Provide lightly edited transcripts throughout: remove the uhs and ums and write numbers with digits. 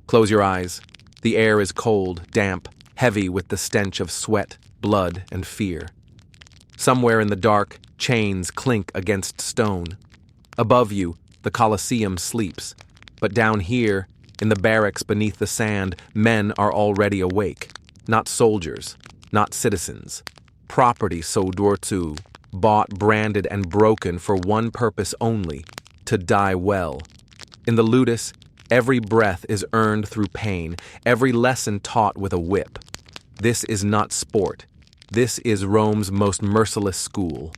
Close your eyes. The air is cold, damp, heavy with the stench of sweat, blood, and fear. Somewhere in the dark, chains clink against stone. Above you, the Colosseum sleeps. But down here, in the barracks beneath the sand, men are already awake. Not soldiers, not citizens. Property sodortu, bought, branded, and broken for one purpose only, to die well. In the ludus, every breath is earned through pain, every lesson taught with a whip. This is not sport. This is Rome's most merciless school.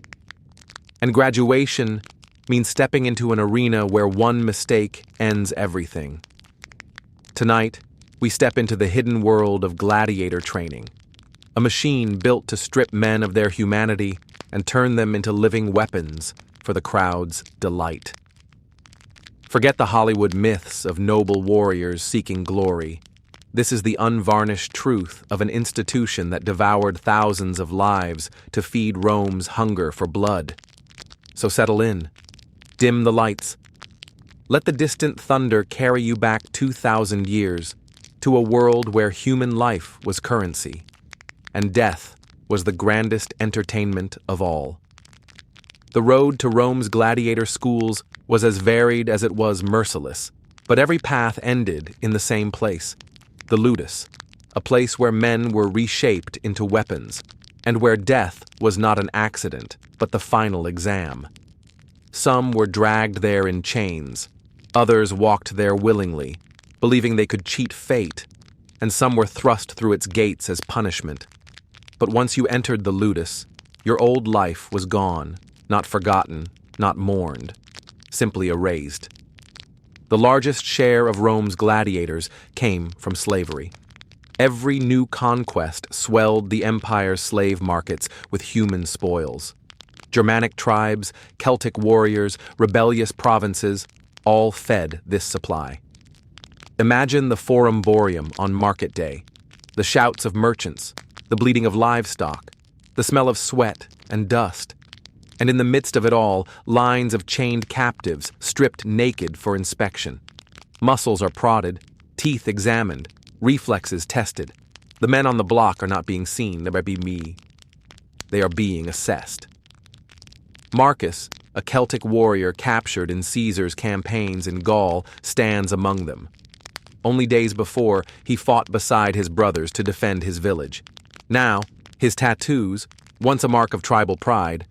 And graduation means stepping into an arena where one mistake ends everything. Tonight, we step into the hidden world of gladiator training, a machine built to strip men of their humanity and turn them into living weapons for the crowd's delight. Forget the Hollywood myths of noble warriors seeking glory. This is the unvarnished truth of an institution that devoured thousands of lives to feed Rome's hunger for blood. So settle in. Dim the lights. Let the distant thunder carry you back 2,000 years to a world where human life was currency, and death was the grandest entertainment of all. The road to Rome's gladiator schools was as varied as it was merciless, but every path ended in the same place, the ludus, a place where men were reshaped into weapons, and where death was not an accident, but the final exam. Some were dragged there in chains, others walked there willingly, believing they could cheat fate, and some were thrust through its gates as punishment. But once you entered the ludus, your old life was gone, not forgotten, not mourned, simply erased. The largest share of Rome's gladiators came from slavery. Every new conquest swelled the empire's slave markets with human spoils. Germanic tribes, Celtic warriors, rebellious provinces, all fed this supply. Imagine the Forum Boreum on market day, the shouts of merchants, the bleating of livestock, the smell of sweat and dust, and in the midst of it all, lines of chained captives stripped naked for inspection. Muscles are prodded, teeth examined, reflexes tested. The men on the block are not being seen, they be me. They are being assessed. Marcus, a Celtic warrior captured in Caesar's campaigns in Gaul, stands among them. Only days before, he fought beside his brothers to defend his village. Now, his tattoos, once a mark of tribal pride,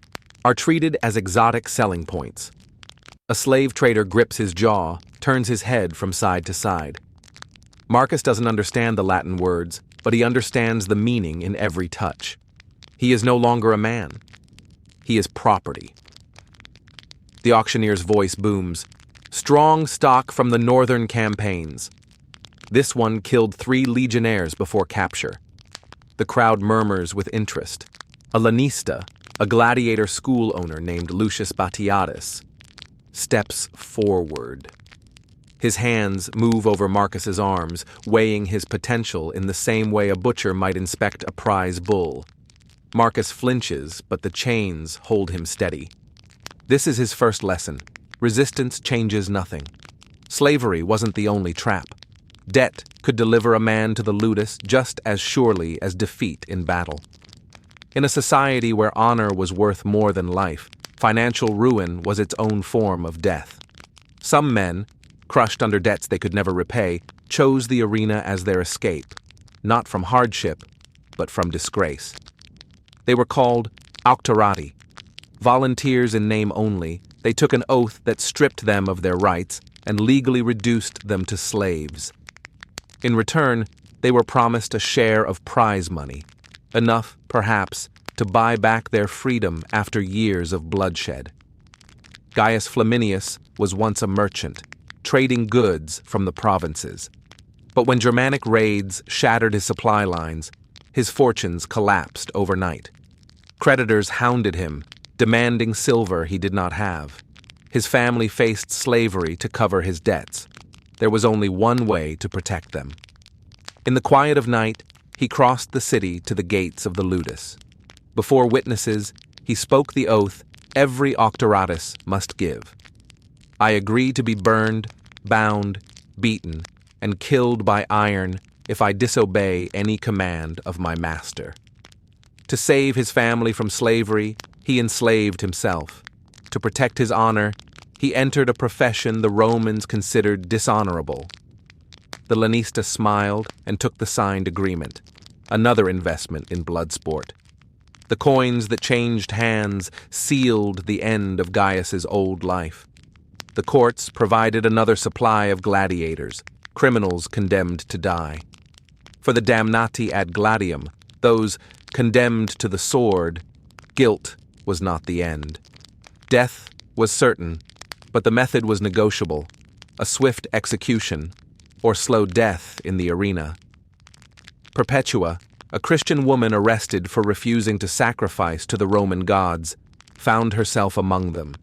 are treated as exotic selling points. A slave trader grips his jaw, turns his head from side to side. Marcus doesn't understand the Latin words, but he understands the meaning in every touch. He is no longer a man. He is property. The auctioneer's voice booms. Strong stock from the northern campaigns. This one killed 3 legionnaires before capture. The crowd murmurs with interest. A lanista, a gladiator school owner named Lucius Batiatus, steps forward. His hands move over Marcus's arms, weighing his potential in the same way a butcher might inspect a prize bull. Marcus flinches, but the chains hold him steady. This is his first lesson. Resistance changes nothing. Slavery wasn't the only trap. Debt could deliver a man to the ludus just as surely as defeat in battle. In a society where honor was worth more than life, financial ruin was its own form of death. Some men, crushed under debts they could never repay, chose the arena as their escape, not from hardship, but from disgrace. They were called auctorati. Volunteers in name only, they took an oath that stripped them of their rights and legally reduced them to slaves. In return, they were promised a share of prize money, enough, perhaps, to buy back their freedom after years of bloodshed. Gaius Flaminius was once a merchant, trading goods from the provinces. But when Germanic raids shattered his supply lines, his fortunes collapsed overnight. Creditors hounded him, demanding silver he did not have. His family faced slavery to cover his debts. There was only one way to protect them. In the quiet of night, he crossed the city to the gates of the ludus. Before witnesses, he spoke the oath every auctoratus must give. I agree to be burned, bound, beaten, and killed by iron if I disobey any command of my master. To save his family from slavery, he enslaved himself. To protect his honor, he entered a profession the Romans considered dishonorable. The lanista smiled and took the signed agreement, another investment in bloodsport. The coins that changed hands sealed the end of Gaius's old life. The courts provided another supply of gladiators, criminals condemned to die. For the damnati ad gladium, those condemned to the sword, guilt was not the end. Death was certain, but the method was negotiable, a swift execution, or slow death in the arena. Perpetua, a Christian woman arrested for refusing to sacrifice to the Roman gods, found herself among them.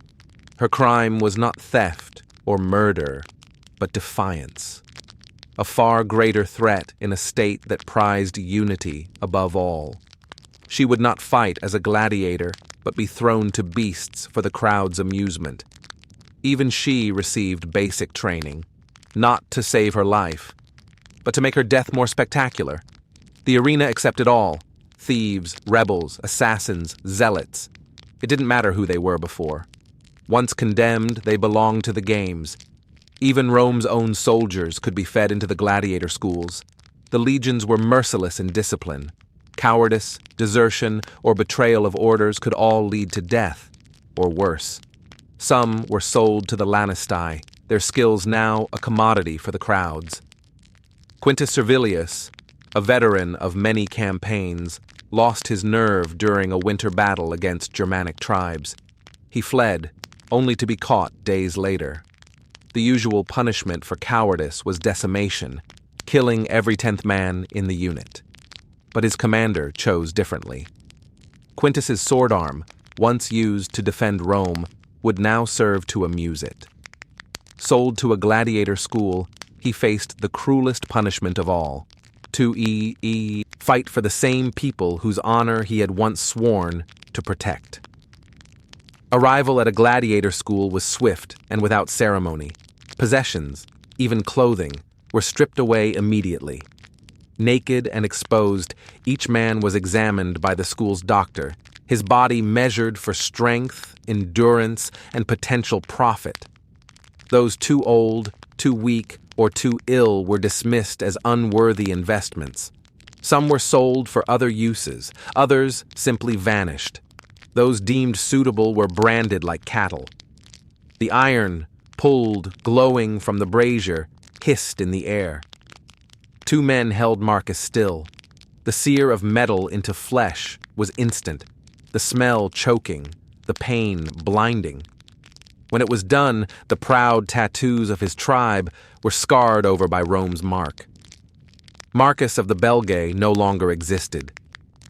Her crime was not theft or murder, but defiance. A far greater threat in a state that prized unity above all. She would not fight as a gladiator, but be thrown to beasts for the crowd's amusement. Even she received basic training, not to save her life, but to make her death more spectacular. The arena accepted all: thieves, rebels, assassins, zealots. It didn't matter who they were before. Once condemned, they belonged to the games. Even Rome's own soldiers could be fed into the gladiator schools. The legions were merciless in discipline. Cowardice, desertion, or betrayal of orders could all lead to death, or worse. Some were sold to the Lanistae, their skills now a commodity for the crowds. Quintus Servilius, a veteran of many campaigns, lost his nerve during a winter battle against Germanic tribes. He fled, only to be caught days later. The usual punishment for cowardice was decimation, killing every 10th man in the unit. But his commander chose differently. Quintus's sword arm, once used to defend Rome, would now serve to amuse it. Sold to a gladiator school, he faced the cruelest punishment of all: to fight for the same people whose honor he had once sworn to protect. Arrival at a gladiator school was swift and without ceremony. Possessions, even clothing, were stripped away immediately. Naked and exposed, each man was examined by the school's doctor, his body measured for strength, endurance, and potential profit. Those too old, too weak, or too ill were dismissed as unworthy investments. Some were sold for other uses, others simply vanished. Those deemed suitable were branded like cattle. The iron, pulled, glowing from the brazier, hissed in the air. 2 men held Marcus still. The sear of metal into flesh was instant, the smell choking, the pain blinding. When it was done, the proud tattoos of his tribe were scarred over by Rome's mark. Marcus of the Belgae no longer existed.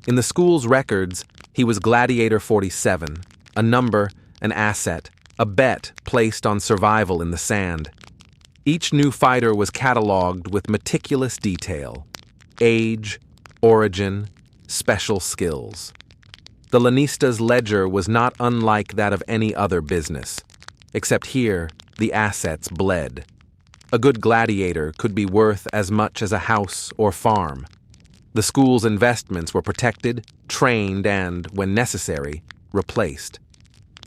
In the school's records, he was Gladiator 47, a number, an asset, a bet placed on survival in the sand. Each new fighter was catalogued with meticulous detail: age, origin, special skills. The Lanista's ledger was not unlike that of any other business, except here the assets bled. A good gladiator could be worth as much as a house or farm. The school's investments were protected, trained, and, when necessary, replaced.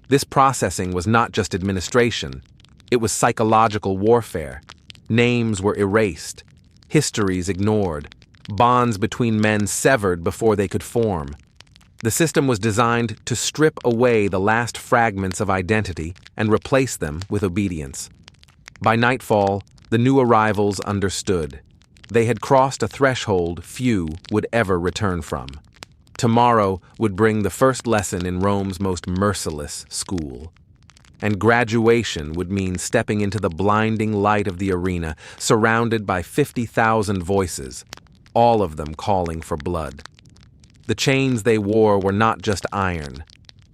This processing was not just administration. It was psychological warfare. Names were erased, histories ignored, bonds between men severed before they could form. The system was designed to strip away the last fragments of identity and replace them with obedience. By nightfall, the new arrivals understood. They had crossed a threshold few would ever return from. Tomorrow would bring the first lesson in Rome's most merciless school. And graduation would mean stepping into the blinding light of the arena, surrounded by 50,000 voices, all of them calling for blood. The chains they wore were not just iron.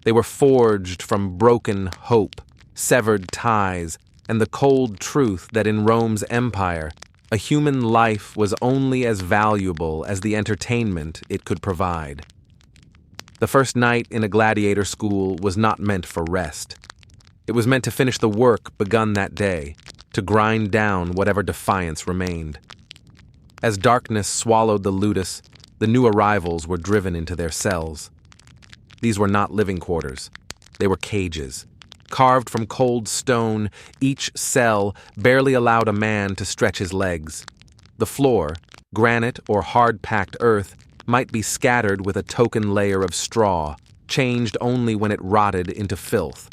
They were forged from broken hope, severed ties, and the cold truth that in Rome's empire, a human life was only as valuable as the entertainment it could provide. The first night in a gladiator school was not meant for rest. It was meant to finish the work begun that day, to grind down whatever defiance remained. As darkness swallowed the ludus, the new arrivals were driven into their cells. These were not living quarters. They were cages. Carved from cold stone, each cell barely allowed a man to stretch his legs. The floor, granite or hard-packed earth, might be scattered with a token layer of straw, changed only when it rotted into filth.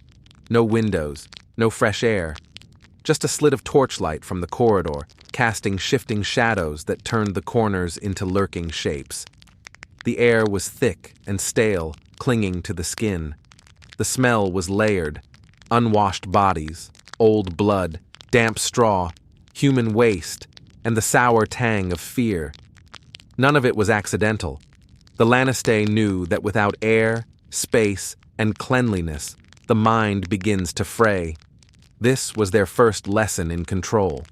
No windows, no fresh air. Just a slit of torchlight from the corridor, casting shifting shadows that turned the corners into lurking shapes. The air was thick and stale, clinging to the skin. The smell was layered. Unwashed bodies, old blood, damp straw, human waste, and the sour tang of fear. None of it was accidental. The Lannister knew that without air, space, and cleanliness, the mind begins to fray. This was their first lesson in control.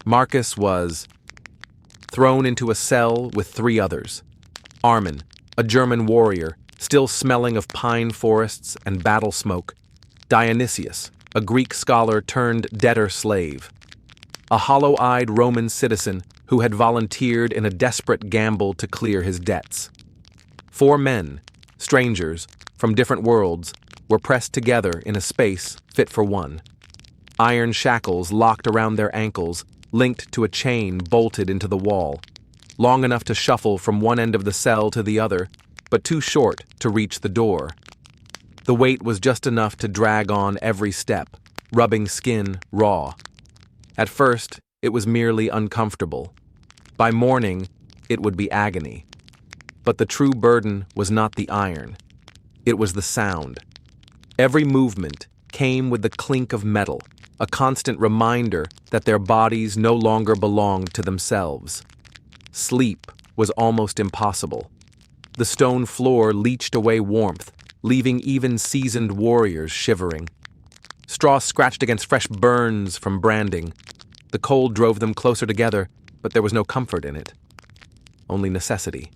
Marcus was thrown into a cell with 3 others. Armin, a German warrior, still smelling of pine forests and battle smoke. Dionysius, a Greek scholar turned debtor slave. A hollow-eyed Roman citizen who had volunteered in a desperate gamble to clear his debts. 4 men, strangers, from different worlds, were pressed together in a space fit for one. Iron shackles locked around their ankles, linked to a chain bolted into the wall, long enough to shuffle from one end of the cell to the other, but too short to reach the door. The weight was just enough to drag on every step, rubbing skin raw. At first, it was merely uncomfortable. By morning, it would be agony. But the true burden was not the iron. It was the sound. Every movement came with the clink of metal, a constant reminder that their bodies no longer belonged to themselves. Sleep was almost impossible. The stone floor leached away warmth, leaving even seasoned warriors shivering. Straw scratched against fresh burns from branding. The cold drove them closer together, but there was no comfort in it. Only necessity.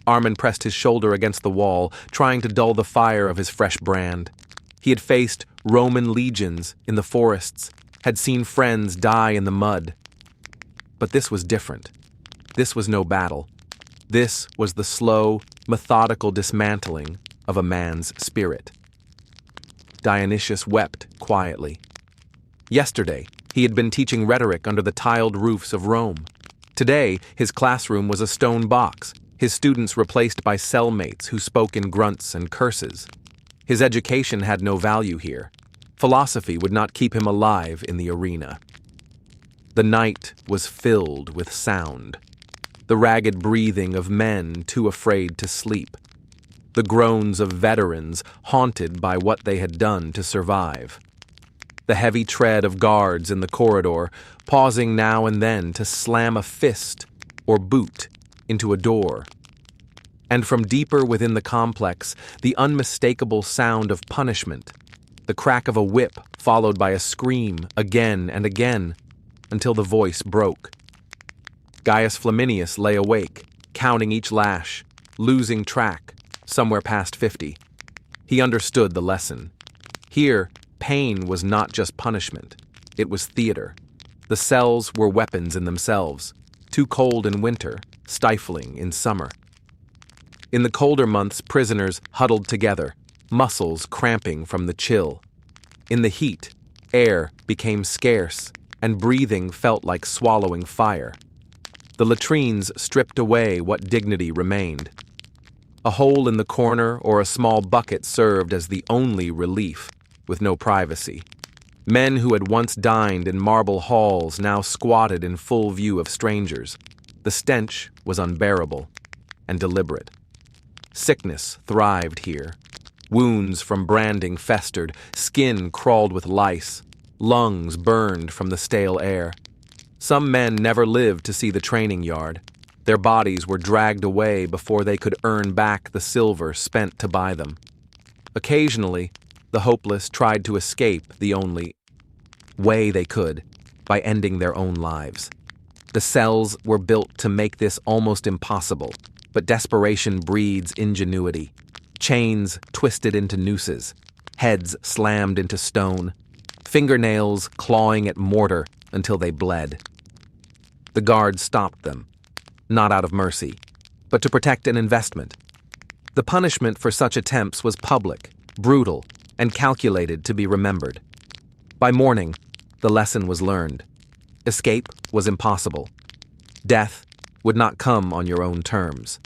Armin pressed his shoulder against the wall, trying to dull the fire of his fresh brand. He had faced Roman legions in the forests, had seen friends die in the mud. But this was different. This was no battle. This was the slow, methodical dismantling of a man's spirit. Dionysius wept quietly. Yesterday, he had been teaching rhetoric under the tiled roofs of Rome. Today, his classroom was a stone box, his students replaced by cellmates who spoke in grunts and curses. His education had no value here. Philosophy would not keep him alive in the arena. The night was filled with sound. The ragged breathing of men too afraid to sleep. The groans of veterans haunted by what they had done to survive. The heavy tread of guards in the corridor, pausing now and then to slam a fist or boot into a door. And from deeper within the complex, the unmistakable sound of punishment, the crack of a whip followed by a scream again and again, until the voice broke. Gaius Flaminius lay awake, counting each lash, losing track, somewhere past 50. He understood the lesson. Here, pain was not just punishment. It was theater. The cells were weapons in themselves, too cold in winter, stifling in summer. In the colder months, prisoners huddled together, muscles cramping from the chill. In the heat, air became scarce, and breathing felt like swallowing fire. The latrines stripped away what dignity remained. A hole in the corner or a small bucket served as the only relief, with no privacy. Men who had once dined in marble halls now squatted in full view of strangers. The stench was unbearable and deliberate. Sickness thrived here. Wounds from branding festered, skin crawled with lice, lungs burned from the stale air. Some men never lived to see the training yard. Their bodies were dragged away before they could earn back the silver spent to buy them. Occasionally, the hopeless tried to escape the only way they could, by ending their own lives. The cells were built to make this almost impossible, but desperation breeds ingenuity. Chains twisted into nooses, heads slammed into stone, fingernails clawing at mortar until they bled. The guards stopped them, not out of mercy, but to protect an investment. The punishment for such attempts was public, brutal, and calculated to be remembered. By morning, the lesson was learned. Escape was impossible. Death would not come on your own terms.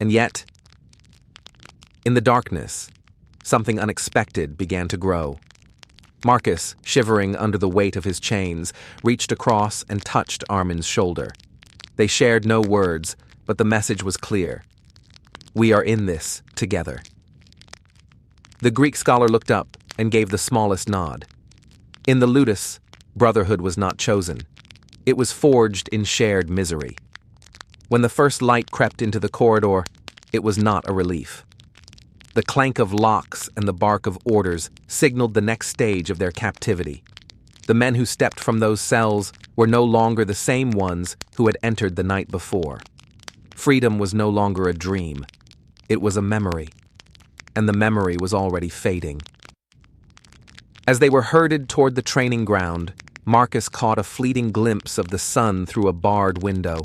And yet, in the darkness, something unexpected began to grow. Marcus, shivering under the weight of his chains, reached across and touched Armin's shoulder. They shared no words, but the message was clear. We are in this together. The Greek scholar looked up and gave the smallest nod. In the ludus, brotherhood was not chosen. It was forged in shared misery. When the first light crept into the corridor, it was not a relief. The clank of locks and the bark of orders signaled the next stage of their captivity. The men who stepped from those cells were no longer the same ones who had entered the night before. Freedom was no longer a dream. It was a memory. And the memory was already fading. As they were herded toward the training ground, Marcus caught a fleeting glimpse of the sun through a barred window.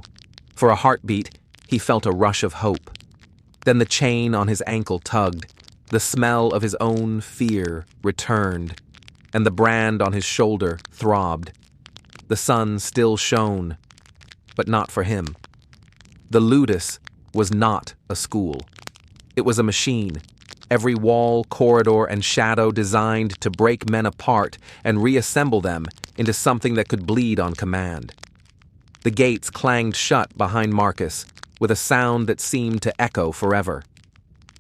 For a heartbeat, he felt a rush of hope. Then the chain on his ankle tugged, the smell of his own fear returned, and the brand on his shoulder throbbed. The sun still shone, but not for him. The ludus was not a school. It was a machine, every wall, corridor, and shadow designed to break men apart and reassemble them into something that could bleed on command. The gates clanged shut behind Marcus, with a sound that seemed to echo forever.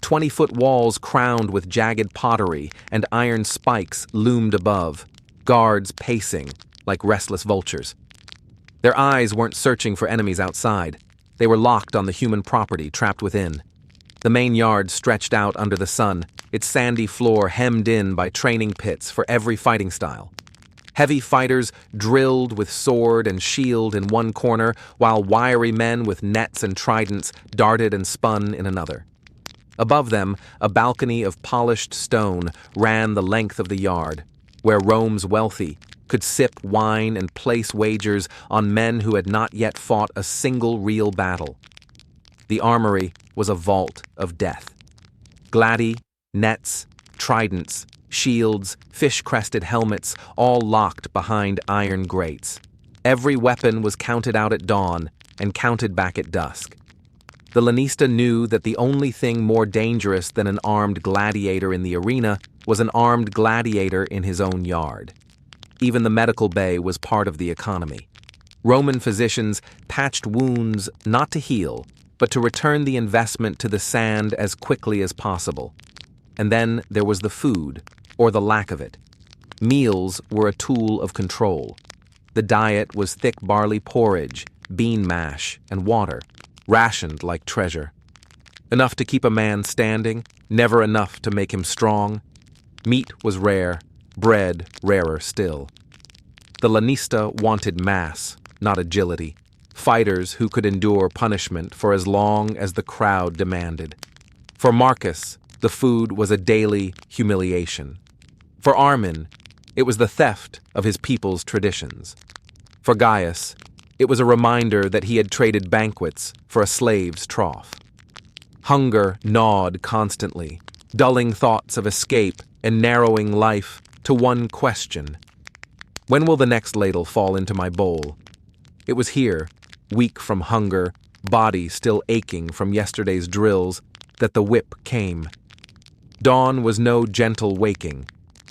20-foot walls crowned with jagged pottery and iron spikes loomed above, guards pacing like restless vultures. Their eyes weren't searching for enemies outside. They were locked on the human property trapped within. The main yard stretched out under the sun, its sandy floor hemmed in by training pits for every fighting style. Heavy fighters drilled with sword and shield in one corner, while wiry men with nets and tridents darted and spun in another. Above them, a balcony of polished stone ran the length of the yard, where Rome's wealthy could sip wine and place wagers on men who had not yet fought a single real battle. The armory was a vault of death. Nets, tridents, shields, fish-crested helmets, all locked behind iron grates. Every weapon was counted out at dawn and counted back at dusk. The lanista knew that the only thing more dangerous than an armed gladiator in the arena was an armed gladiator in his own yard. Even the medical bay was part of the economy. Roman physicians patched wounds not to heal, but to return the investment to the sand as quickly as possible. And then there was the food, or the lack of it. Meals were a tool of control. The diet was thick barley porridge, bean mash, and water, rationed like treasure. Enough to keep a man standing, never enough to make him strong. Meat was rare, bread rarer still. The lanista wanted mass, not agility, fighters who could endure punishment for as long as the crowd demanded. For Marcus, the food was a daily humiliation. For Armin, it was the theft of his people's traditions. For Gaius, it was a reminder that he had traded banquets for a slave's trough. Hunger gnawed constantly, dulling thoughts of escape and narrowing life to one question. When will the next ladle fall into my bowl? It was here, weak from hunger, body still aching from yesterday's drills, that the whip came. Dawn was no gentle waking.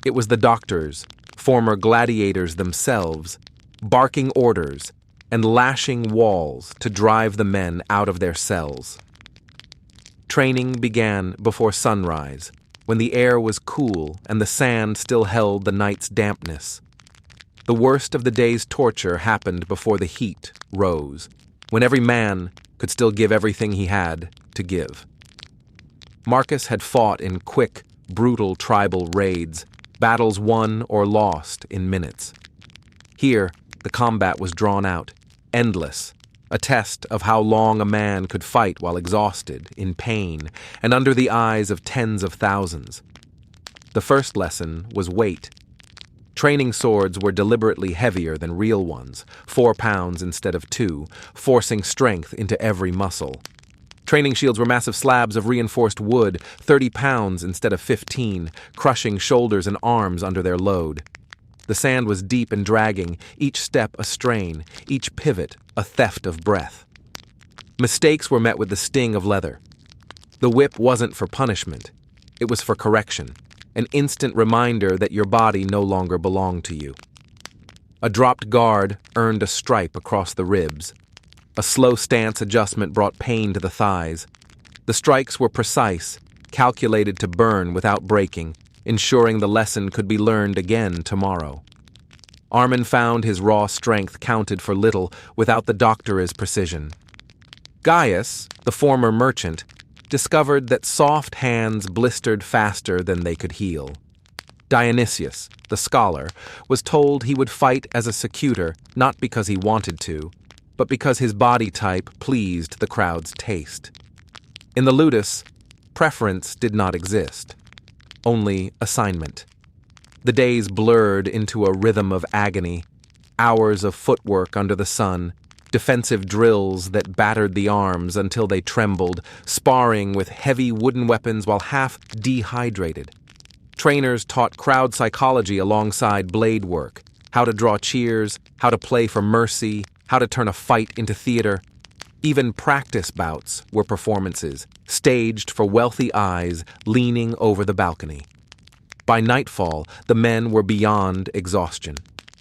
It was the doctors, former gladiators themselves, barking orders and lashing walls to drive the men out of their cells. Training began before sunrise, when the air was cool and the sand still held the night's dampness. The worst of the day's torture happened before the heat rose, when every man could still give everything he had to give. Marcus had fought in quick, brutal tribal raids, battles won or lost in minutes. Here, the combat was drawn out, endless, a test of how long a man could fight while exhausted, in pain, and under the eyes of tens of thousands. The first lesson was wait. Training swords were deliberately heavier than real ones, 4 pounds instead of 2, forcing strength into every muscle. Training shields were massive slabs of reinforced wood, 30 pounds instead of 15, crushing shoulders and arms under their load. The sand was deep and dragging, each step a strain, each pivot a theft of breath. Mistakes were met with the sting of leather. The whip wasn't for punishment. It was for correction, an instant reminder that your body no longer belonged to you. A dropped guard earned a stripe across the ribs. A slow stance adjustment brought pain to the thighs. The strikes were precise, calculated to burn without breaking, ensuring the lesson could be learned again tomorrow. Armin found his raw strength counted for little without the doctor's precision. Gaius, the former merchant, discovered that soft hands blistered faster than they could heal. Dionysius, the scholar, was told he would fight as a secutor not because he wanted to, but because his body type pleased the crowd's taste. In the ludus, preference did not exist, only assignment. The days blurred into a rhythm of agony, hours of footwork under the sun, defensive drills that battered the arms until they trembled, sparring with heavy wooden weapons while half dehydrated. Trainers taught crowd psychology alongside blade work, how to draw cheers, how to play for mercy, how to turn a fight into theater. Even practice bouts were performances, staged for wealthy eyes leaning over the balcony. By nightfall, the men were beyond exhaustion.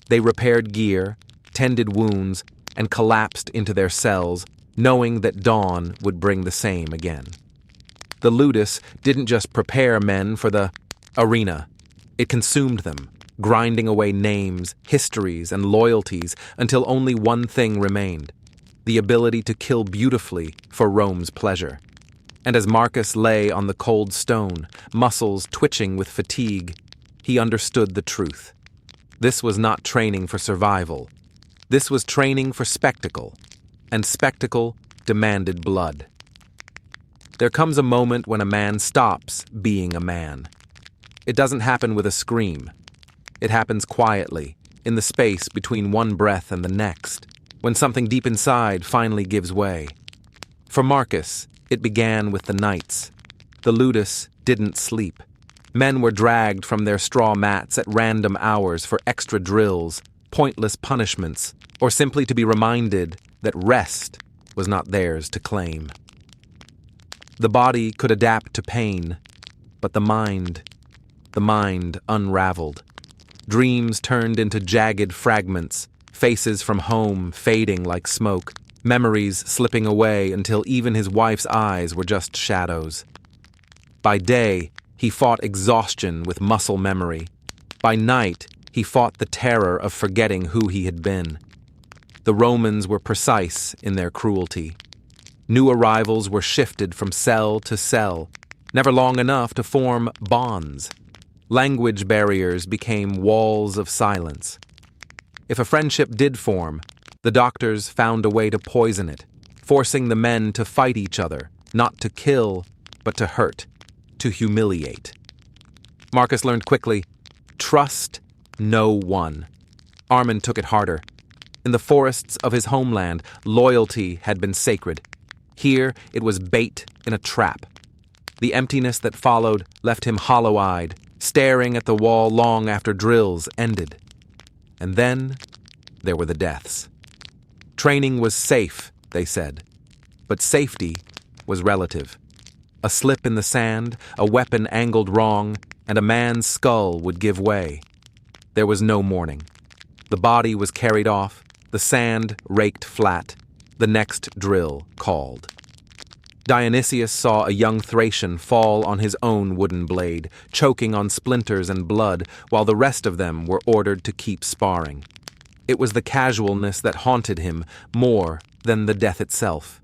They repaired gear, tended wounds, and collapsed into their cells, knowing that dawn would bring the same again. The ludus didn't just prepare men for the arena. It consumed them, grinding away names, histories, and loyalties until only one thing remained: the ability to kill beautifully for Rome's pleasure. And as Marcus lay on the cold stone, muscles twitching with fatigue, he understood the truth. This was not training for survival. This was training for spectacle, and spectacle demanded blood. There comes a moment when a man stops being a man. It doesn't happen with a scream. It happens quietly, in the space between one breath and the next, when something deep inside finally gives way. For Marcus, it began with the nights. The ludus didn't sleep. Men were dragged from their straw mats at random hours for extra drills, pointless punishments, or simply to be reminded that rest was not theirs to claim. The body could adapt to pain, but the mind unraveled. Dreams turned into jagged fragments, faces from home fading like smoke, memories slipping away until even his wife's eyes were just shadows. By day, he fought exhaustion with muscle memory. By night, he fought the terror of forgetting who he had been. The Romans were precise in their cruelty. New arrivals were shifted from cell to cell, never long enough to form bonds. Language barriers became walls of silence. If a friendship did form, the doctors found a way to poison it, forcing the men to fight each other, not to kill, but to hurt, to humiliate. Marcus learned quickly, trust no one. Armin took it harder. In the forests of his homeland, loyalty had been sacred. Here, it was bait in a trap. The emptiness that followed left him hollow-eyed, staring at the wall long after drills ended. And then, there were the deaths. Training was safe, they said, but safety was relative. A slip in the sand, a weapon angled wrong, and a man's skull would give way. There was no mourning. The body was carried off, the sand raked flat, the next drill called. Dionysius saw a young Thracian fall on his own wooden blade, choking on splinters and blood, while the rest of them were ordered to keep sparring. It was the casualness that haunted him more than the death itself.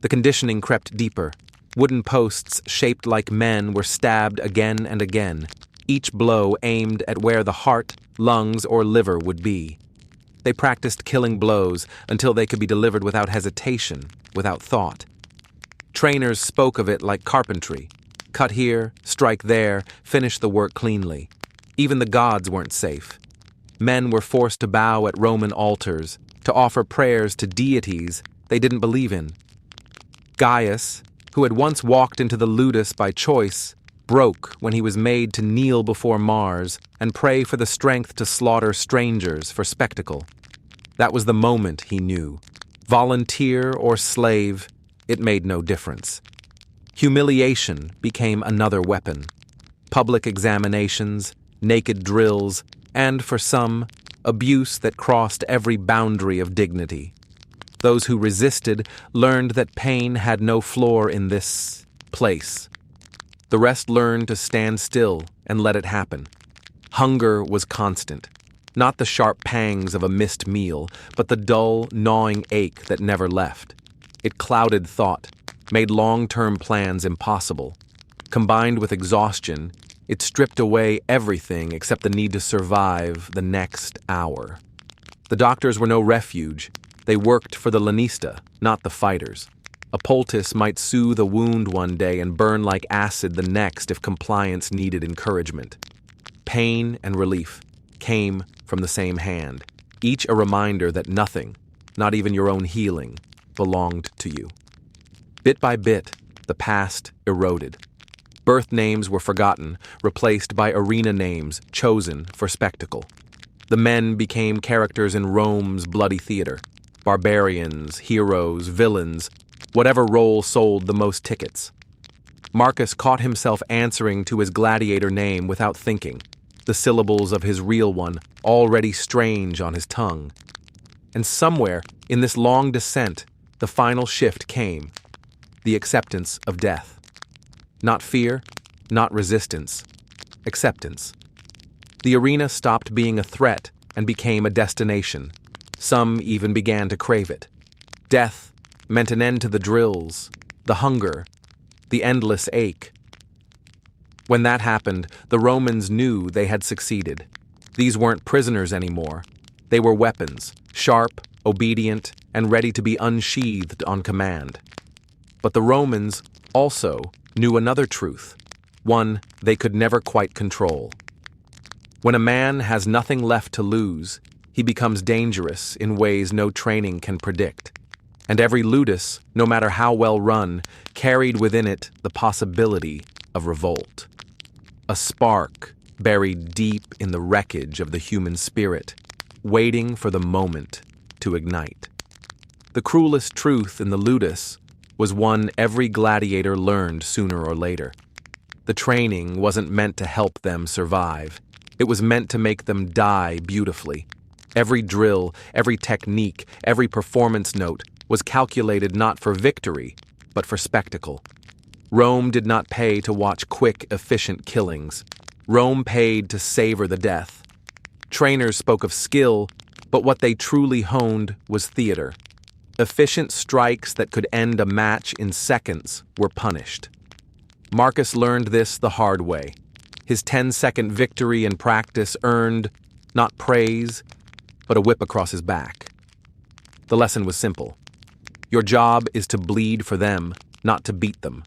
The conditioning crept deeper. Wooden posts shaped like men were stabbed again and again, each blow aimed at where the heart, lungs, or liver would be. They practiced killing blows until they could be delivered without hesitation, without thought. Trainers spoke of it like carpentry. Cut here, strike there, finish the work cleanly. Even the gods weren't safe. Men were forced to bow at Roman altars, to offer prayers to deities they didn't believe in. Gaius, who had once walked into the ludus by choice, broke when he was made to kneel before Mars and pray for the strength to slaughter strangers for spectacle. That was the moment he knew. Volunteer or slave, it made no difference. Humiliation became another weapon. Public examinations, naked drills, and, for some, abuse that crossed every boundary of dignity. Those who resisted learned that pain had no floor in this place. The rest learned to stand still and let it happen. Hunger was constant. Not the sharp pangs of a missed meal, but the dull, gnawing ache that never left. It clouded thought, made long-term plans impossible. Combined with exhaustion, it stripped away everything except the need to survive the next hour. The doctors were no refuge. They worked for the lanista, not the fighters. A poultice might soothe a wound one day and burn like acid the next if compliance needed encouragement. Pain and relief came from the same hand, each a reminder that nothing, not even your own healing, belonged to you. Bit by bit, the past eroded. Birth names were forgotten, replaced by arena names chosen for spectacle. The men became characters in Rome's bloody theater. Barbarians, heroes, villains, whatever role sold the most tickets. Marcus caught himself answering to his gladiator name without thinking, the syllables of his real one already strange on his tongue. And somewhere in this long descent, the final shift came, the acceptance of death. Not fear, not resistance, acceptance. The arena stopped being a threat and became a destination. Some even began to crave it. Death meant an end to the drills, the hunger, the endless ache. When that happened, the Romans knew they had succeeded. These weren't prisoners anymore. They were weapons, sharp, obedient, and ready to be unsheathed on command. But the Romans also knew another truth, one they could never quite control. When a man has nothing left to lose, he becomes dangerous in ways no training can predict. And every ludus, no matter how well run, carried within it the possibility of revolt. A spark buried deep in the wreckage of the human spirit, waiting for the moment to ignite. The cruelest truth in the ludus was one every gladiator learned sooner or later. The training wasn't meant to help them survive. It was meant to make them die beautifully. Every drill, every technique, every performance note was calculated not for victory, but for spectacle. Rome did not pay to watch quick, efficient killings. Rome paid to savor the death. Trainers spoke of skill, but what they truly honed was theater. Efficient strikes that could end a match in seconds were punished. Marcus learned this the hard way. His 10-second victory in practice earned, not praise, but a whip across his back. The lesson was simple. Your job is to bleed for them, not to beat them.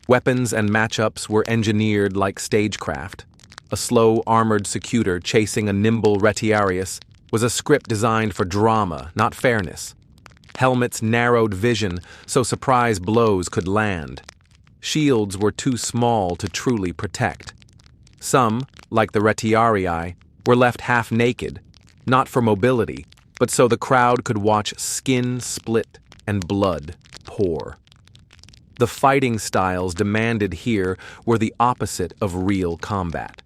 Weapons and matchups were engineered like stagecraft. A slow, armored secutor chasing a nimble retiarius was a script designed for drama, not fairness. Helmets narrowed vision so surprise blows could land. Shields were too small to truly protect. Some, like the retiarii, were left half-naked, not for mobility, but so the crowd could watch skin split and blood pour. The fighting styles demanded here were the opposite of real combat.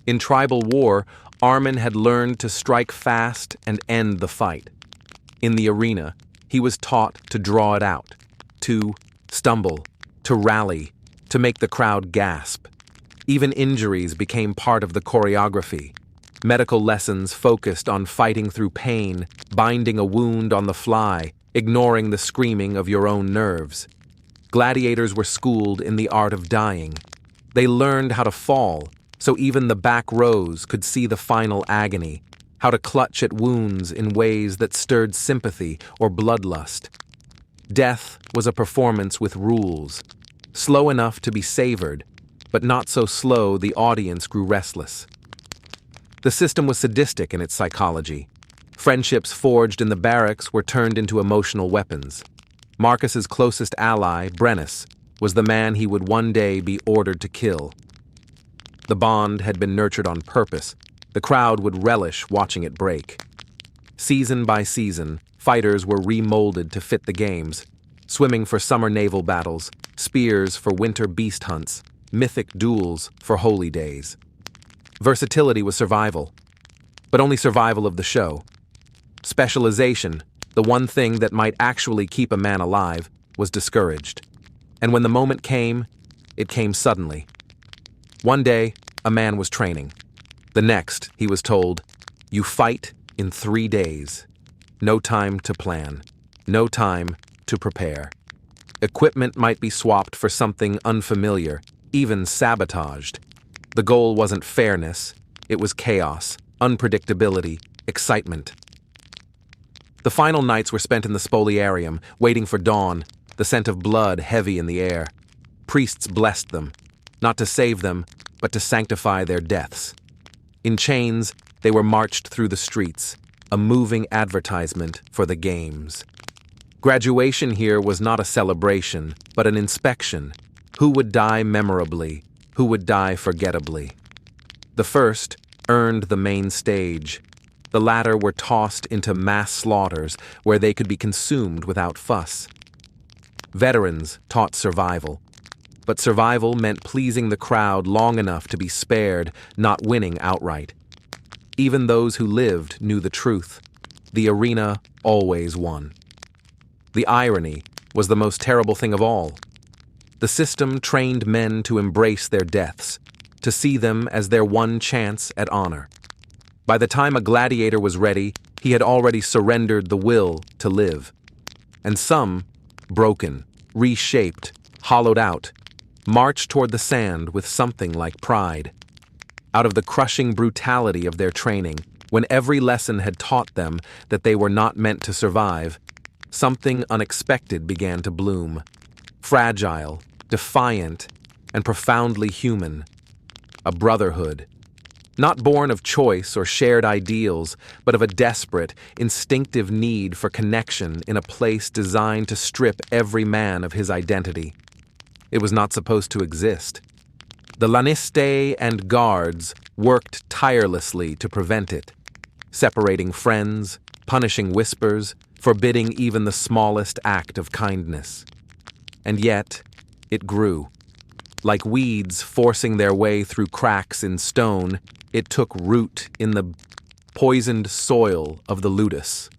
In tribal war, Armin had learned to strike fast and end the fight. In the arena, he was taught to draw it out, to stumble, to rally, to make the crowd gasp. Even injuries became part of the choreography. Medical lessons focused on fighting through pain, binding a wound on the fly, ignoring the screaming of your own nerves. Gladiators were schooled in the art of dying. They learned how to fall, so even the back rows could see the final agony, how to clutch at wounds in ways that stirred sympathy or bloodlust. Death was a performance with rules, slow enough to be savored, but not so slow the audience grew restless. The system was sadistic in its psychology. Friendships forged in the barracks were turned into emotional weapons. Marcus's closest ally, Brennus, was the man he would one day be ordered to kill. The bond had been nurtured on purpose. The crowd would relish watching it break. Season by season, fighters were remolded to fit the games, swimming for summer naval battles, spears for winter beast hunts, mythic duels for holy days. Versatility was survival, but only survival of the show. Specialization, the one thing that might actually keep a man alive, was discouraged. And when the moment came, it came suddenly. One day, a man was training. The next, he was told, "You fight in 3 days. No time to plan. No time to prepare." Equipment might be swapped for something unfamiliar, even sabotaged. The goal wasn't fairness, it was chaos, unpredictability, excitement. The final nights were spent in the spoliarium, waiting for dawn, the scent of blood heavy in the air. Priests blessed them, not to save them, but to sanctify their deaths. In chains, they were marched through the streets, a moving advertisement for the games. Graduation here was not a celebration, but an inspection. Who would die memorably? Who would die forgettably? The first earned the main stage. The latter were tossed into mass slaughters where they could be consumed without fuss. Veterans taught survival, but survival meant pleasing the crowd long enough to be spared, not winning outright. Even those who lived knew the truth. The arena always won. The irony was the most terrible thing of all. The system trained men to embrace their deaths, to see them as their one chance at honor. By the time a gladiator was ready, he had already surrendered the will to live. And some, broken, reshaped, hollowed out, marched toward the sand with something like pride. Out of the crushing brutality of their training, when every lesson had taught them that they were not meant to survive, something unexpected began to bloom. Fragile, defiant, and profoundly human. A brotherhood. Not born of choice or shared ideals, but of a desperate, instinctive need for connection in a place designed to strip every man of his identity. It was not supposed to exist. The Laniste and guards worked tirelessly to prevent it, separating friends, punishing whispers, forbidding even the smallest act of kindness. And yet, it grew. Like weeds forcing their way through cracks in stone, it took root in the poisoned soil of the ludus.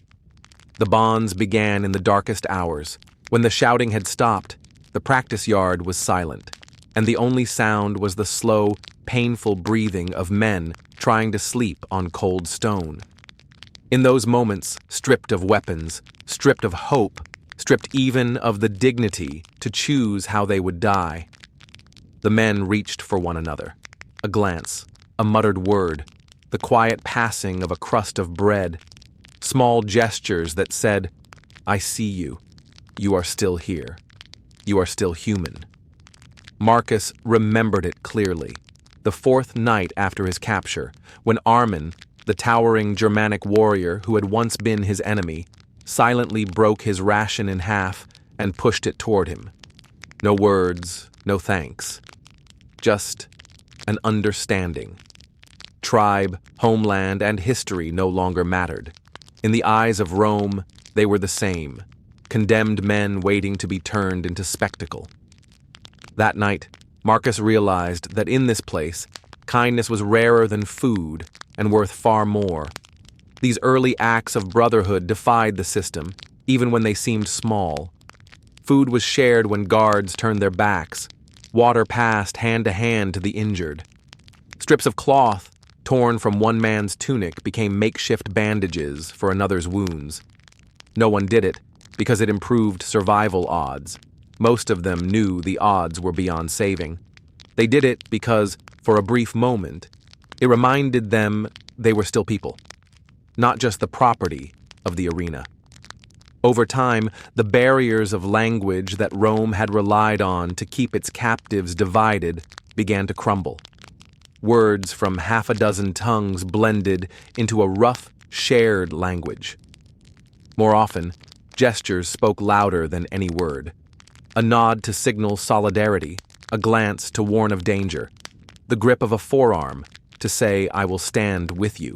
The bonds began in the darkest hours. When the shouting had stopped, the practice yard was silent, and the only sound was the slow, painful breathing of men trying to sleep on cold stone. In those moments, stripped of weapons, stripped of hope, stripped even of the dignity to choose how they would die, the men reached for one another. A glance, a muttered word, the quiet passing of a crust of bread, small gestures that said, "I see you. You are still here. You are still human." Marcus remembered it clearly. The 4th night after his capture, when Armin, the towering Germanic warrior who had once been his enemy, silently broke his ration in half and pushed it toward him. No words, no thanks. Just an understanding. Tribe, homeland, and history no longer mattered. In the eyes of Rome, they were the same, condemned men waiting to be turned into spectacle. That night, Marcus realized that in this place, kindness was rarer than food and worth far more. These early acts of brotherhood defied the system, even when they seemed small. Food was shared when guards turned their backs. Water passed hand to hand to the injured. Strips of cloth, torn from one man's tunic, became makeshift bandages for another's wounds. No one did it because it improved survival odds. Most of them knew the odds were beyond saving. They did it because, for a brief moment, it reminded them they were still people, not just the property of the arena. Over time, the barriers of language that Rome had relied on to keep its captives divided began to crumble. words from half a dozen tongues blended into a rough, shared language. More often, gestures spoke louder than any word. A nod to signal solidarity, a glance to warn of danger, the grip of a forearm to say, "I will stand with you."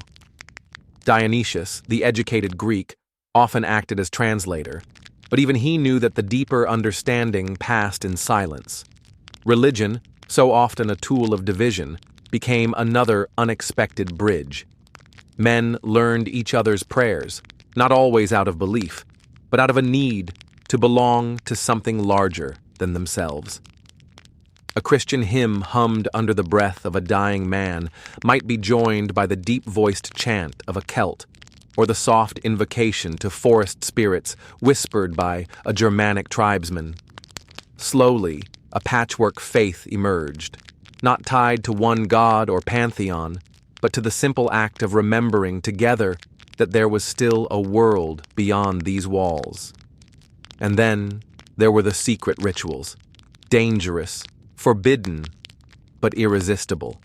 Dionysius, the educated Greek, often acted as translator, but even he knew that the deeper understanding passed in silence. Religion, so often a tool of division, became another unexpected bridge. Men learned each other's prayers, not always out of belief, but out of a need to belong to something larger than themselves. A Christian hymn hummed under the breath of a dying man might be joined by the deep-voiced chant of a Celt, or the soft invocation to forest spirits whispered by a Germanic tribesman. Slowly, a patchwork faith emerged, not tied to one god or pantheon, but to the simple act of remembering together that there was still a world beyond these walls. And then there were the secret rituals, dangerous, forbidden, but irresistible.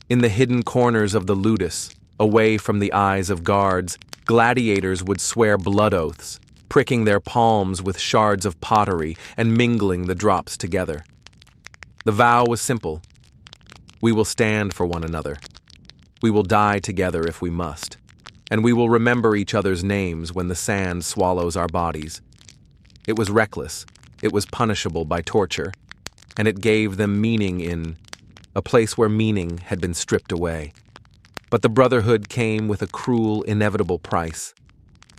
In the hidden corners of the ludus, away from the eyes of guards, gladiators would swear blood oaths, pricking their palms with shards of pottery and mingling the drops together. The vow was simple. We will stand for one another. We will die together if we must, and we will remember each other's names when the sand swallows our bodies. It was reckless, it was punishable by torture, and it gave them meaning in a place where meaning had been stripped away. But the brotherhood came with a cruel, inevitable price.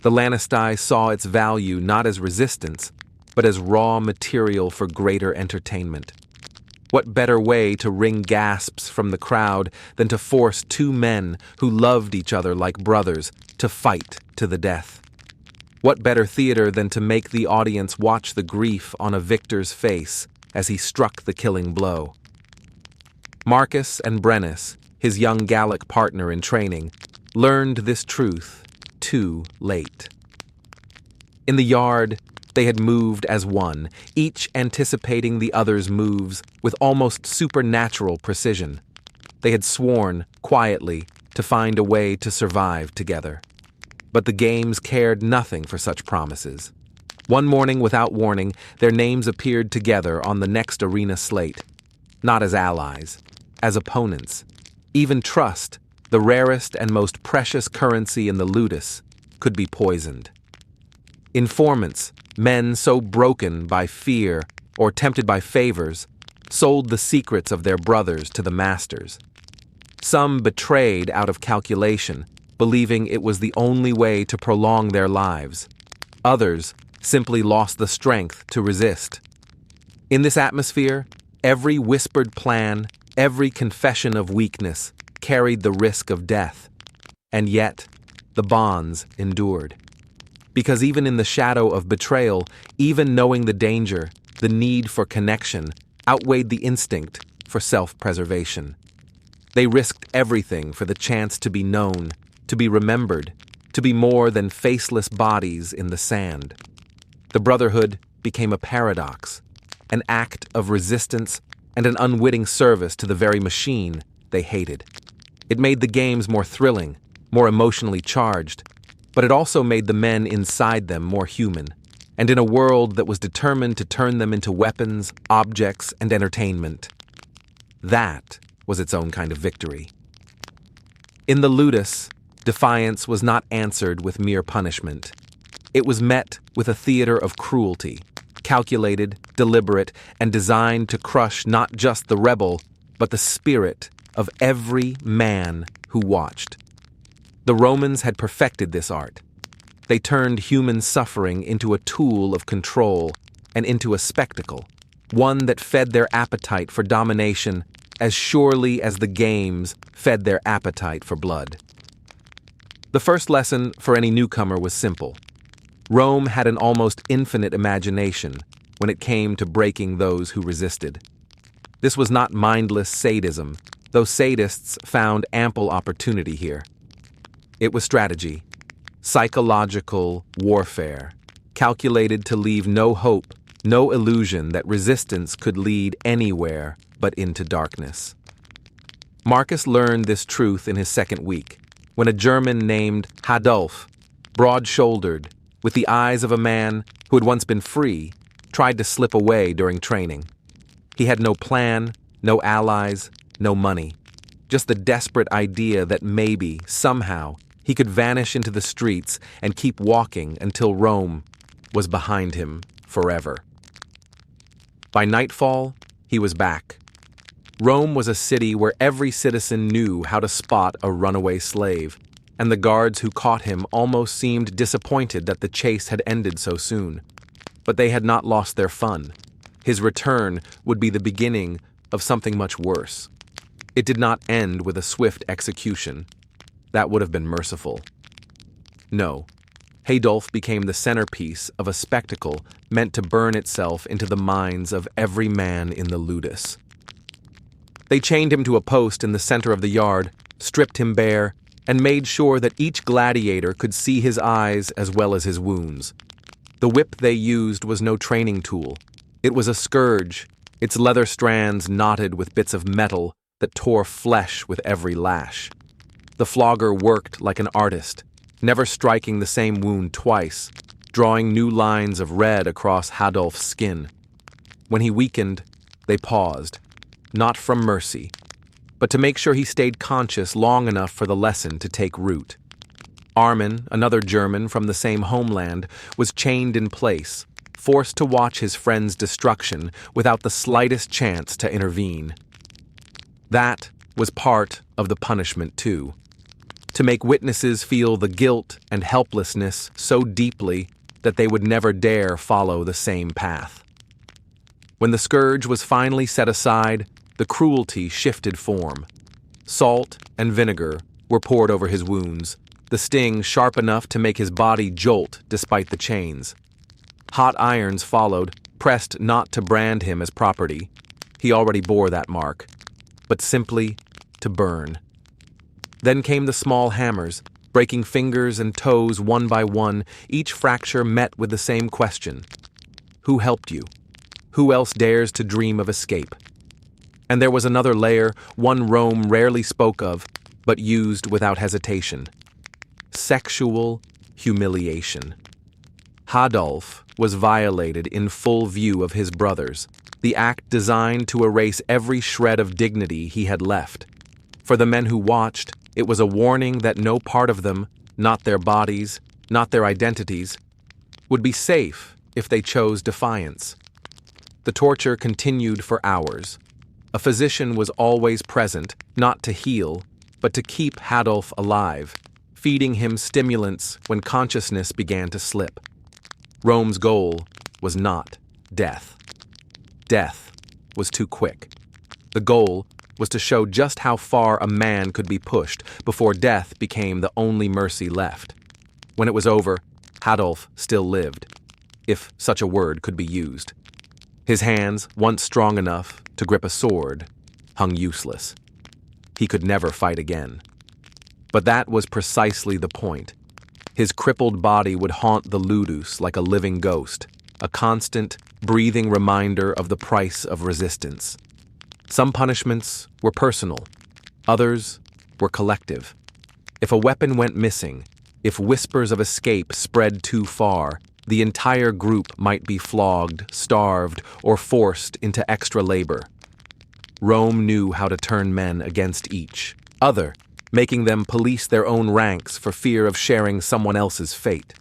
The Lannistai saw its value not as resistance, but as raw material for greater entertainment. What better way to wring gasps from the crowd than to force two men who loved each other like brothers to fight to the death? What better theater than to make the audience watch the grief on a victor's face as he struck the killing blow? Marcus and Brennus, his young Gallic partner in training, learned this truth too late. In the yard, they had moved as one, each anticipating the other's moves with almost supernatural precision. They had sworn, quietly, to find a way to survive together. But the games cared nothing for such promises. One morning, without warning, their names appeared together on the next arena slate, not as allies, as opponents. Even trust, the rarest and most precious currency in the ludus, could be poisoned. Informants, men so broken by fear or tempted by favors, sold the secrets of their brothers to the masters. Some betrayed out of calculation, believing it was the only way to prolong their lives. Others simply lost the strength to resist. In this atmosphere, every whispered plan, every confession of weakness carried the risk of death. And yet, the bonds endured. Because even in the shadow of betrayal, even knowing the danger, the need for connection outweighed the instinct for self-preservation. They risked everything for the chance to be known, to be remembered, to be more than faceless bodies in the sand. The brotherhood became a paradox, an act of resistance and an unwitting service to the very machine they hated. It made the games more thrilling, more emotionally charged, but it also made the men inside them more human, and in a world that was determined to turn them into weapons, objects, and entertainment. That was its own kind of victory. In the ludus, defiance was not answered with mere punishment. It was met with a theater of cruelty, calculated, deliberate, and designed to crush not just the rebel, but the spirit of every man who watched. The Romans had perfected this art. They turned human suffering into a tool of control and into a spectacle, one that fed their appetite for domination as surely as the games fed their appetite for blood. The first lesson for any newcomer was simple. Rome had an almost infinite imagination when it came to breaking those who resisted. This was not mindless sadism, though sadists found ample opportunity here. It was strategy, psychological warfare, calculated to leave no hope, no illusion that resistance could lead anywhere but into darkness. Marcus learned this truth in his second week, when a German named Adolf, broad-shouldered, with the eyes of a man who had once been free, tried to slip away during training. He had no plan, no allies, no money, just the desperate idea that maybe, somehow, he could vanish into the streets and keep walking until Rome was behind him forever. By nightfall, he was back. Rome was a city where every citizen knew how to spot a runaway slave, and the guards who caught him almost seemed disappointed that the chase had ended so soon. But they had not lost their fun. His return would be the beginning of something much worse. It did not end with a swift execution. That would have been merciful. No, Adolf became the centerpiece of a spectacle meant to burn itself into the minds of every man in the ludus. They chained him to a post in the center of the yard, stripped him bare, and made sure that each gladiator could see his eyes as well as his wounds. The whip they used was no training tool. It was a scourge, its leather strands knotted with bits of metal that tore flesh with every lash. The flogger worked like an artist, never striking the same wound twice, drawing new lines of red across Adolf's skin. When he weakened, they paused, not from mercy, but to make sure he stayed conscious long enough for the lesson to take root. Armin, another German from the same homeland, was chained in place, forced to watch his friend's destruction without the slightest chance to intervene. That was part of the punishment, too. To make witnesses feel the guilt and helplessness so deeply that they would never dare follow the same path. When the scourge was finally set aside, the cruelty shifted form. Salt and vinegar were poured over his wounds, the sting sharp enough to make his body jolt despite the chains. Hot irons followed, pressed not to brand him as property. He already bore that mark, but simply to burn. Then came the small hammers, breaking fingers and toes one by one, each fracture met with the same question. Who helped you? Who else dares to dream of escape? And there was another layer, one Rome rarely spoke of, but used without hesitation. Sexual humiliation. Adolf was violated in full view of his brothers, the act designed to erase every shred of dignity he had left. For the men who watched, it was a warning that no part of them, not their bodies, not their identities, would be safe if they chose defiance. The torture continued for hours. A physician was always present, not to heal, but to keep Adolf alive, feeding him stimulants when consciousness began to slip. Rome's goal was not death. Death was too quick. The goal was to show just how far a man could be pushed before death became the only mercy left. When it was over, Adolf still lived, if such a word could be used. His hands, once strong enough to grip a sword, hung useless. He could never fight again. But that was precisely the point. His crippled body would haunt the ludus like a living ghost, a constant, breathing reminder of the price of resistance. Some punishments were personal, others were collective. If a weapon went missing, if whispers of escape spread too far, the entire group might be flogged, starved, or forced into extra labor. Rome knew how to turn men against each other, making them police their own ranks for fear of sharing someone else's fate.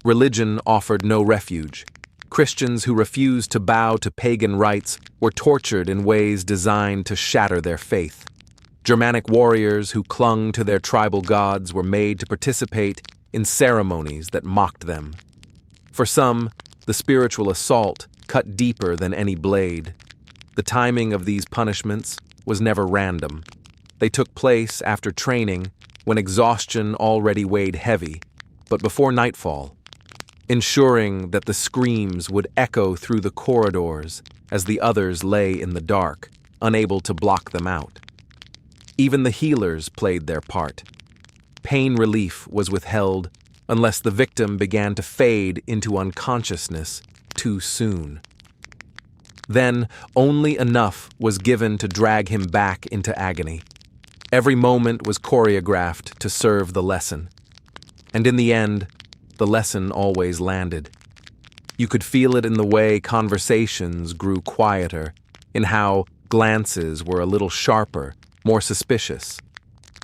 Religion offered no refuge. Christians who refused to bow to pagan rites were tortured in ways designed to shatter their faith. Germanic warriors who clung to their tribal gods were made to participate in ceremonies that mocked them. For some, the spiritual assault cut deeper than any blade. The timing of these punishments was never random. They took place after training, when exhaustion already weighed heavy, but before nightfall, ensuring that the screams would echo through the corridors as the others lay in the dark, unable to block them out. Even the healers played their part. Pain relief was withheld unless the victim began to fade into unconsciousness too soon. Then only enough was given to drag him back into agony. Every moment was choreographed to serve the lesson. And in the end, the lesson always landed. You could feel it in the way conversations grew quieter, in how glances were a little sharper, more suspicious.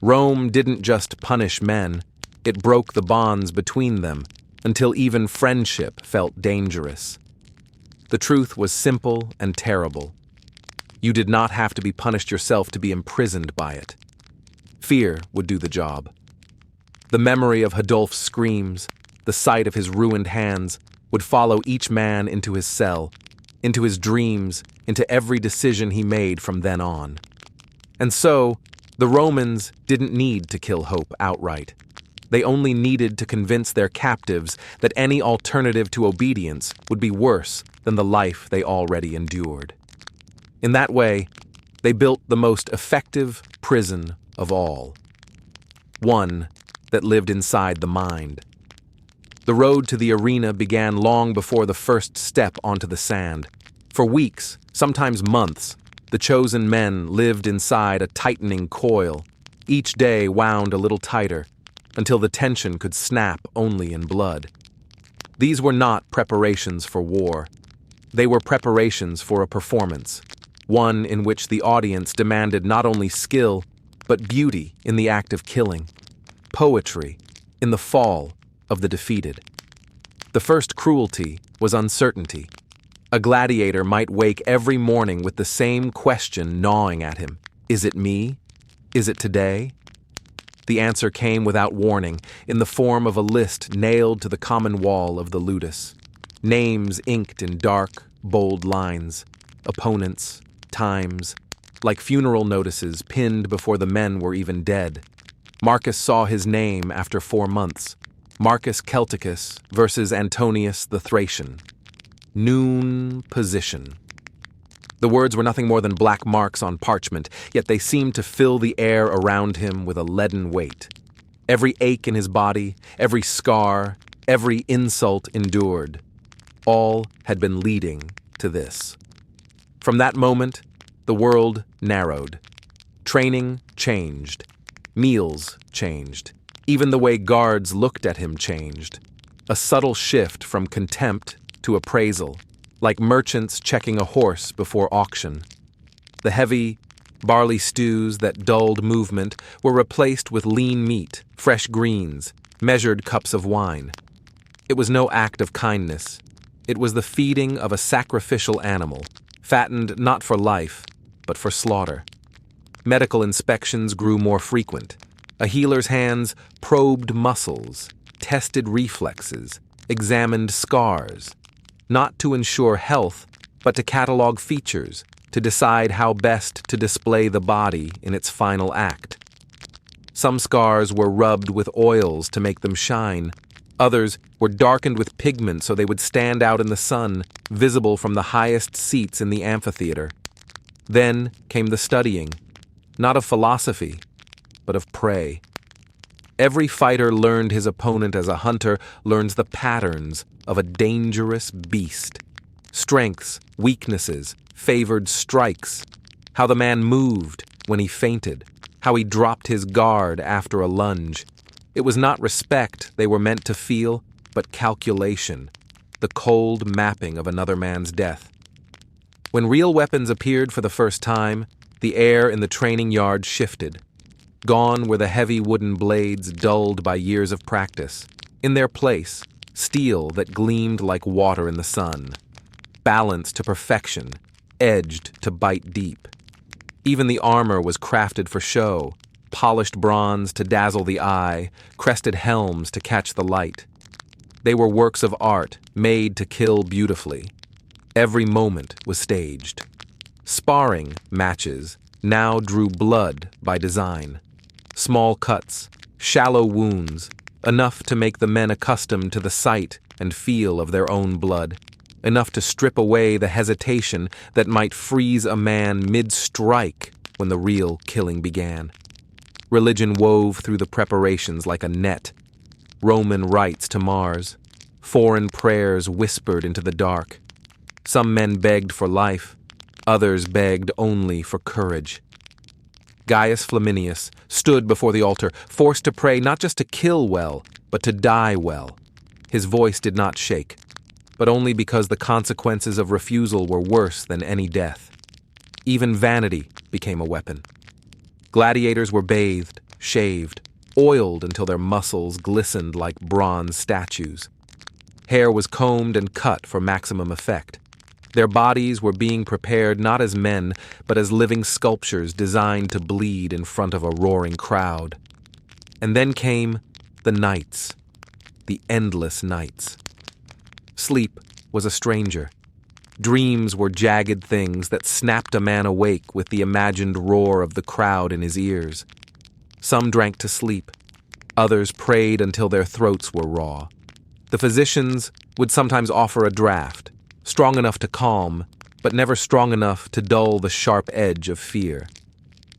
Rome didn't just punish men, it broke the bonds between them, until even friendship felt dangerous. The truth was simple and terrible. You did not have to be punished yourself to be imprisoned by it. Fear would do the job. The memory of Hadolf's screams, the sight of his ruined hands, would follow each man into his cell, into his dreams, into every decision he made from then on. And so, the Romans didn't need to kill hope outright. They only needed to convince their captives that any alternative to obedience would be worse than the life they already endured. In that way, they built the most effective prison of all. One that lived inside the mind. The road to the arena began long before the first step onto the sand. For weeks, sometimes months, the chosen men lived inside a tightening coil. Each day wound a little tighter, until the tension could snap only in blood. These were not preparations for war. They were preparations for a performance, one in which the audience demanded not only skill, but beauty in the act of killing, poetry in the fall of the defeated. The first cruelty was uncertainty. A gladiator might wake every morning with the same question gnawing at him. Is it me? Is it today? The answer came without warning, in the form of a list nailed to the common wall of the ludus. Names inked in dark, bold lines. Opponents, times, like funeral notices pinned before the men were even dead. Marcus saw his name after 4 months. Marcus Celticus versus Antonius the Thracian. Noon position. The words were nothing more than black marks on parchment, yet they seemed to fill the air around him with a leaden weight. Every ache in his body, every scar, every insult endured, all had been leading to this. From that moment, the world narrowed. Training changed. Meals changed. Even the way guards looked at him changed. A subtle shift from contempt to appraisal, like merchants checking a horse before auction. The heavy, barley stews that dulled movement were replaced with lean meat, fresh greens, measured cups of wine. It was no act of kindness. It was the feeding of a sacrificial animal, fattened not for life, but for slaughter. Medical inspections grew more frequent. A healer's hands probed muscles, tested reflexes, examined scars, not to ensure health, but to catalog features, to decide how best to display the body in its final act. Some scars were rubbed with oils to make them shine. Others were darkened with pigment so they would stand out in the sun, visible from the highest seats in the amphitheater. Then came the studying, not of philosophy, but of prey. Every fighter learned his opponent as a hunter learns the patterns of a dangerous beast. Strengths, weaknesses, favored strikes, how the man moved when he feinted, how he dropped his guard after a lunge. It was not respect they were meant to feel, but calculation, the cold mapping of another man's death. When real weapons appeared for the first time, the air in the training yard shifted. Gone were the heavy wooden blades dulled by years of practice. In their place, steel that gleamed like water in the sun. Balance to perfection, edged to bite deep. Even the armor was crafted for show, polished bronze to dazzle the eye, crested helms to catch the light. They were works of art, made to kill beautifully. Every moment was staged. Sparring matches now drew blood by design. Small cuts, shallow wounds, enough to make the men accustomed to the sight and feel of their own blood, enough to strip away the hesitation that might freeze a man mid-strike when the real killing began. Religion wove through the preparations like a net. Roman rites to Mars, foreign prayers whispered into the dark. Some men begged for life, others begged only for courage. Gaius Flaminius stood before the altar, forced to pray not just to kill well, but to die well. His voice did not shake, but only because the consequences of refusal were worse than any death. Even vanity became a weapon. Gladiators were bathed, shaved, oiled until their muscles glistened like bronze statues. Hair was combed and cut for maximum effect. Their bodies were being prepared not as men, but as living sculptures designed to bleed in front of a roaring crowd. And then came the nights, the endless nights. Sleep was a stranger. Dreams were jagged things that snapped a man awake with the imagined roar of the crowd in his ears. Some drank to sleep. Others prayed until their throats were raw. The physicians would sometimes offer a draught, strong enough to calm, but never strong enough to dull the sharp edge of fear.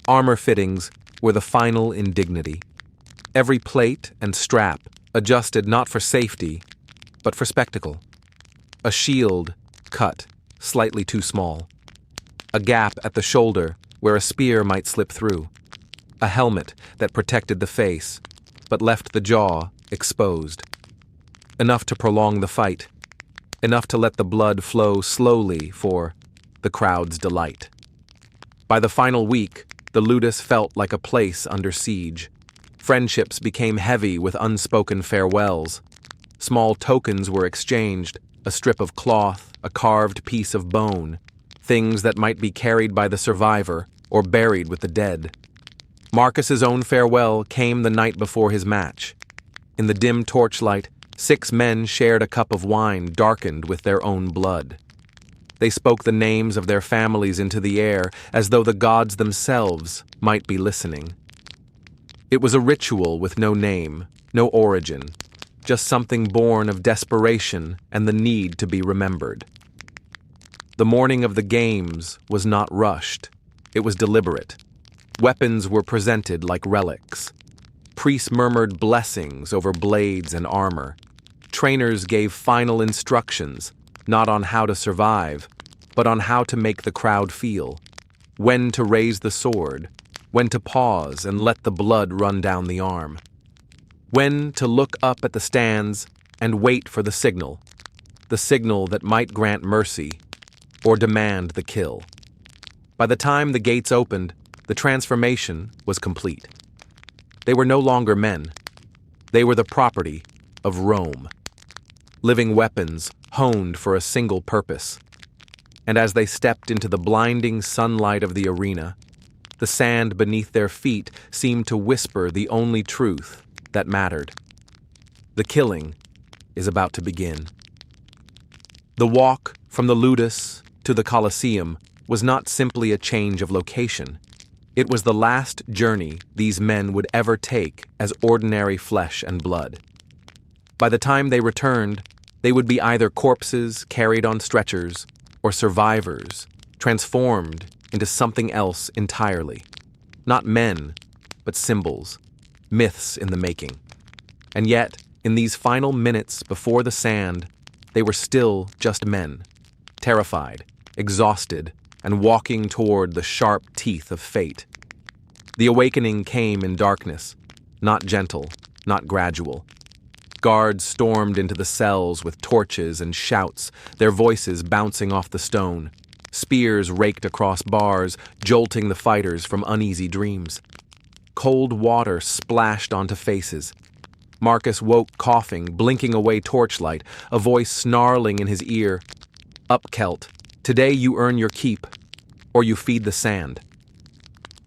Armor fittings were the final indignity. Every plate and strap adjusted not for safety, but for spectacle. A shield cut slightly too small. A gap at the shoulder where a spear might slip through. A helmet that protected the face, but left the jaw exposed. Enough to prolong the fight. Enough to let the blood flow slowly for the crowd's delight. By the final week, the ludus felt like a place under siege. Friendships became heavy with unspoken farewells. Small tokens were exchanged, a strip of cloth, a carved piece of bone, things that might be carried by the survivor or buried with the dead. Marcus's own farewell came the night before his match. In the dim torchlight, 6 men shared a cup of wine darkened with their own blood. They spoke the names of their families into the air as though the gods themselves might be listening. It was a ritual with no name, no origin, just something born of desperation and the need to be remembered. The morning of the games was not rushed. It was deliberate. Weapons were presented like relics. Priests murmured blessings over blades and armor. Trainers gave final instructions, not on how to survive, but on how to make the crowd feel. When to raise the sword, when to pause and let the blood run down the arm. When to look up at the stands and wait for the signal that might grant mercy or demand the kill. By the time the gates opened, the transformation was complete. They were no longer men. They were the property of Rome. Living weapons honed for a single purpose. And as they stepped into the blinding sunlight of the arena, the sand beneath their feet seemed to whisper the only truth that mattered. The killing is about to begin. The walk from the ludus to the Colosseum was not simply a change of location. It was the last journey these men would ever take as ordinary flesh and blood. By the time they returned, they would be either corpses carried on stretchers or survivors transformed into something else entirely. Not men, but symbols, myths in the making. And yet, in these final minutes before the sand, they were still just men, terrified, exhausted, and walking toward the sharp teeth of fate. The awakening came in darkness, not gentle, not gradual. Guards stormed into the cells with torches and shouts, their voices bouncing off the stone. Spears raked across bars, jolting the fighters from uneasy dreams. Cold water splashed onto faces. Marcus woke coughing, blinking away torchlight, a voice snarling in his ear. "Up, Celt. Today you earn your keep, or you feed the sand."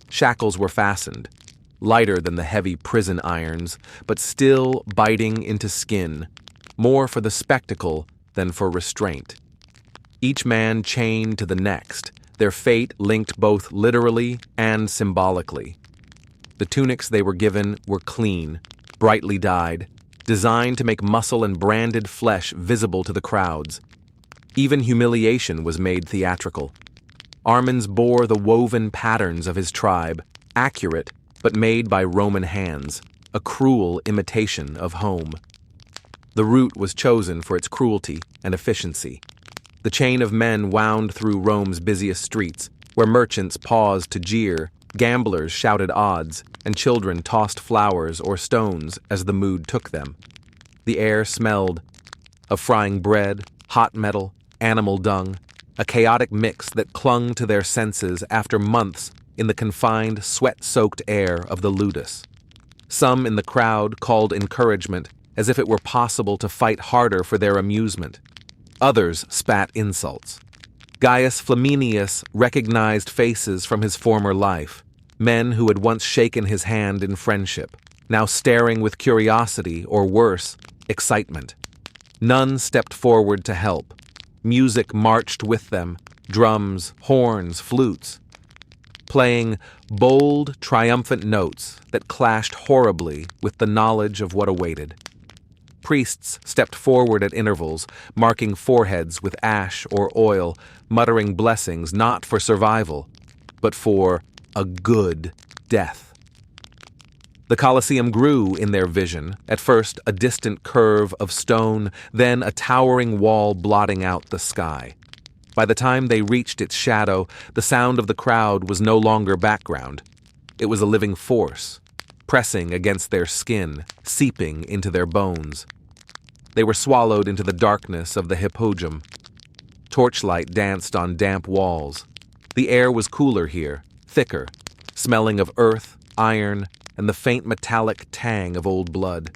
Shackles were fastened, lighter than the heavy prison irons, but still biting into skin, more for the spectacle than for restraint. Each man chained to the next, their fate linked both literally and symbolically. The tunics they were given were clean, brightly dyed, designed to make muscle and branded flesh visible to the crowds. Even humiliation was made theatrical. Armins bore the woven patterns of his tribe, accurate but made by Roman hands, a cruel imitation of home. The route was chosen for its cruelty and efficiency. The chain of men wound through Rome's busiest streets, where merchants paused to jeer Gamblers shouted odds, and children tossed flowers or stones as the mood took them. The air smelled of frying bread, hot metal, animal dung, a chaotic mix that clung to their senses after months in the confined, sweat-soaked air of the ludus. Some in the crowd called encouragement, as if it were possible to fight harder for their amusement. Others spat insults. Gaius Flaminius recognized faces from his former life, men who had once shaken his hand in friendship, now staring with curiosity or worse, excitement. None stepped forward to help. Music marched with them, drums, horns, flutes, playing bold, triumphant notes that clashed horribly with the knowledge of what awaited. Priests stepped forward at intervals, marking foreheads with ash or oil, muttering blessings not for survival, but for a good death. The Colosseum grew in their vision, at first a distant curve of stone, then a towering wall blotting out the sky. By the time they reached its shadow, the sound of the crowd was no longer background. It was a living force, pressing against their skin, seeping into their bones. They were swallowed into the darkness of the hippodrome. Torchlight danced on damp walls. The air was cooler here, thicker, smelling of earth, iron, and the faint metallic tang of old blood.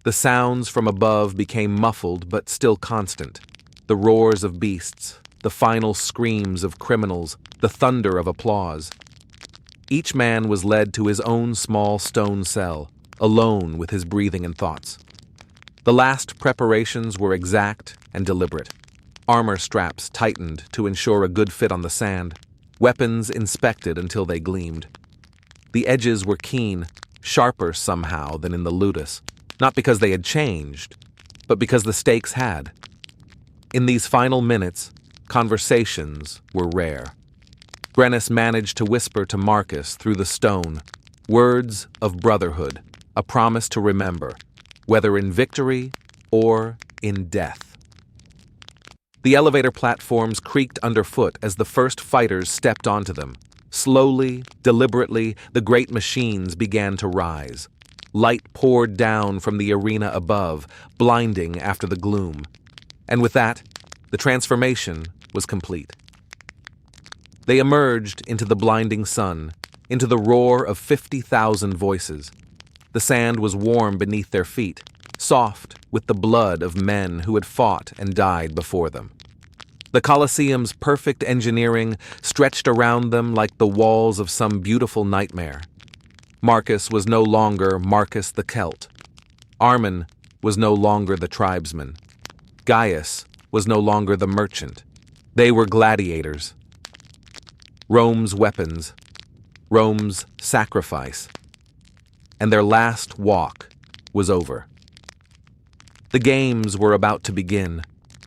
The sounds from above became muffled but still constant. The roars of beasts, the final screams of criminals, the thunder of applause. Each man was led to his own small stone cell, alone with his breathing and thoughts. The last preparations were exact and deliberate. Armor straps tightened to ensure a good fit on the sand, weapons inspected until they gleamed. The edges were keen, sharper somehow than in the ludus, not because they had changed, but because the stakes had. In these final minutes, conversations were rare. Brennus managed to whisper to Marcus through the stone, words of brotherhood, a promise to remember, whether in victory or in death. The elevator platforms creaked underfoot as the first fighters stepped onto them. Slowly, deliberately, the great machines began to rise. Light poured down from the arena above, blinding after the gloom. And with that, the transformation was complete. They emerged into the blinding sun, into the roar of 50,000 voices. The sand was warm beneath their feet, soft with the blood of men who had fought and died before them. The Colosseum's perfect engineering stretched around them like the walls of some beautiful nightmare. Marcus was no longer Marcus the Celt. Armin was no longer the tribesman. Gaius was no longer the merchant. They were gladiators. Rome's weapons, Rome's sacrifice, and their last walk was over. The games were about to begin.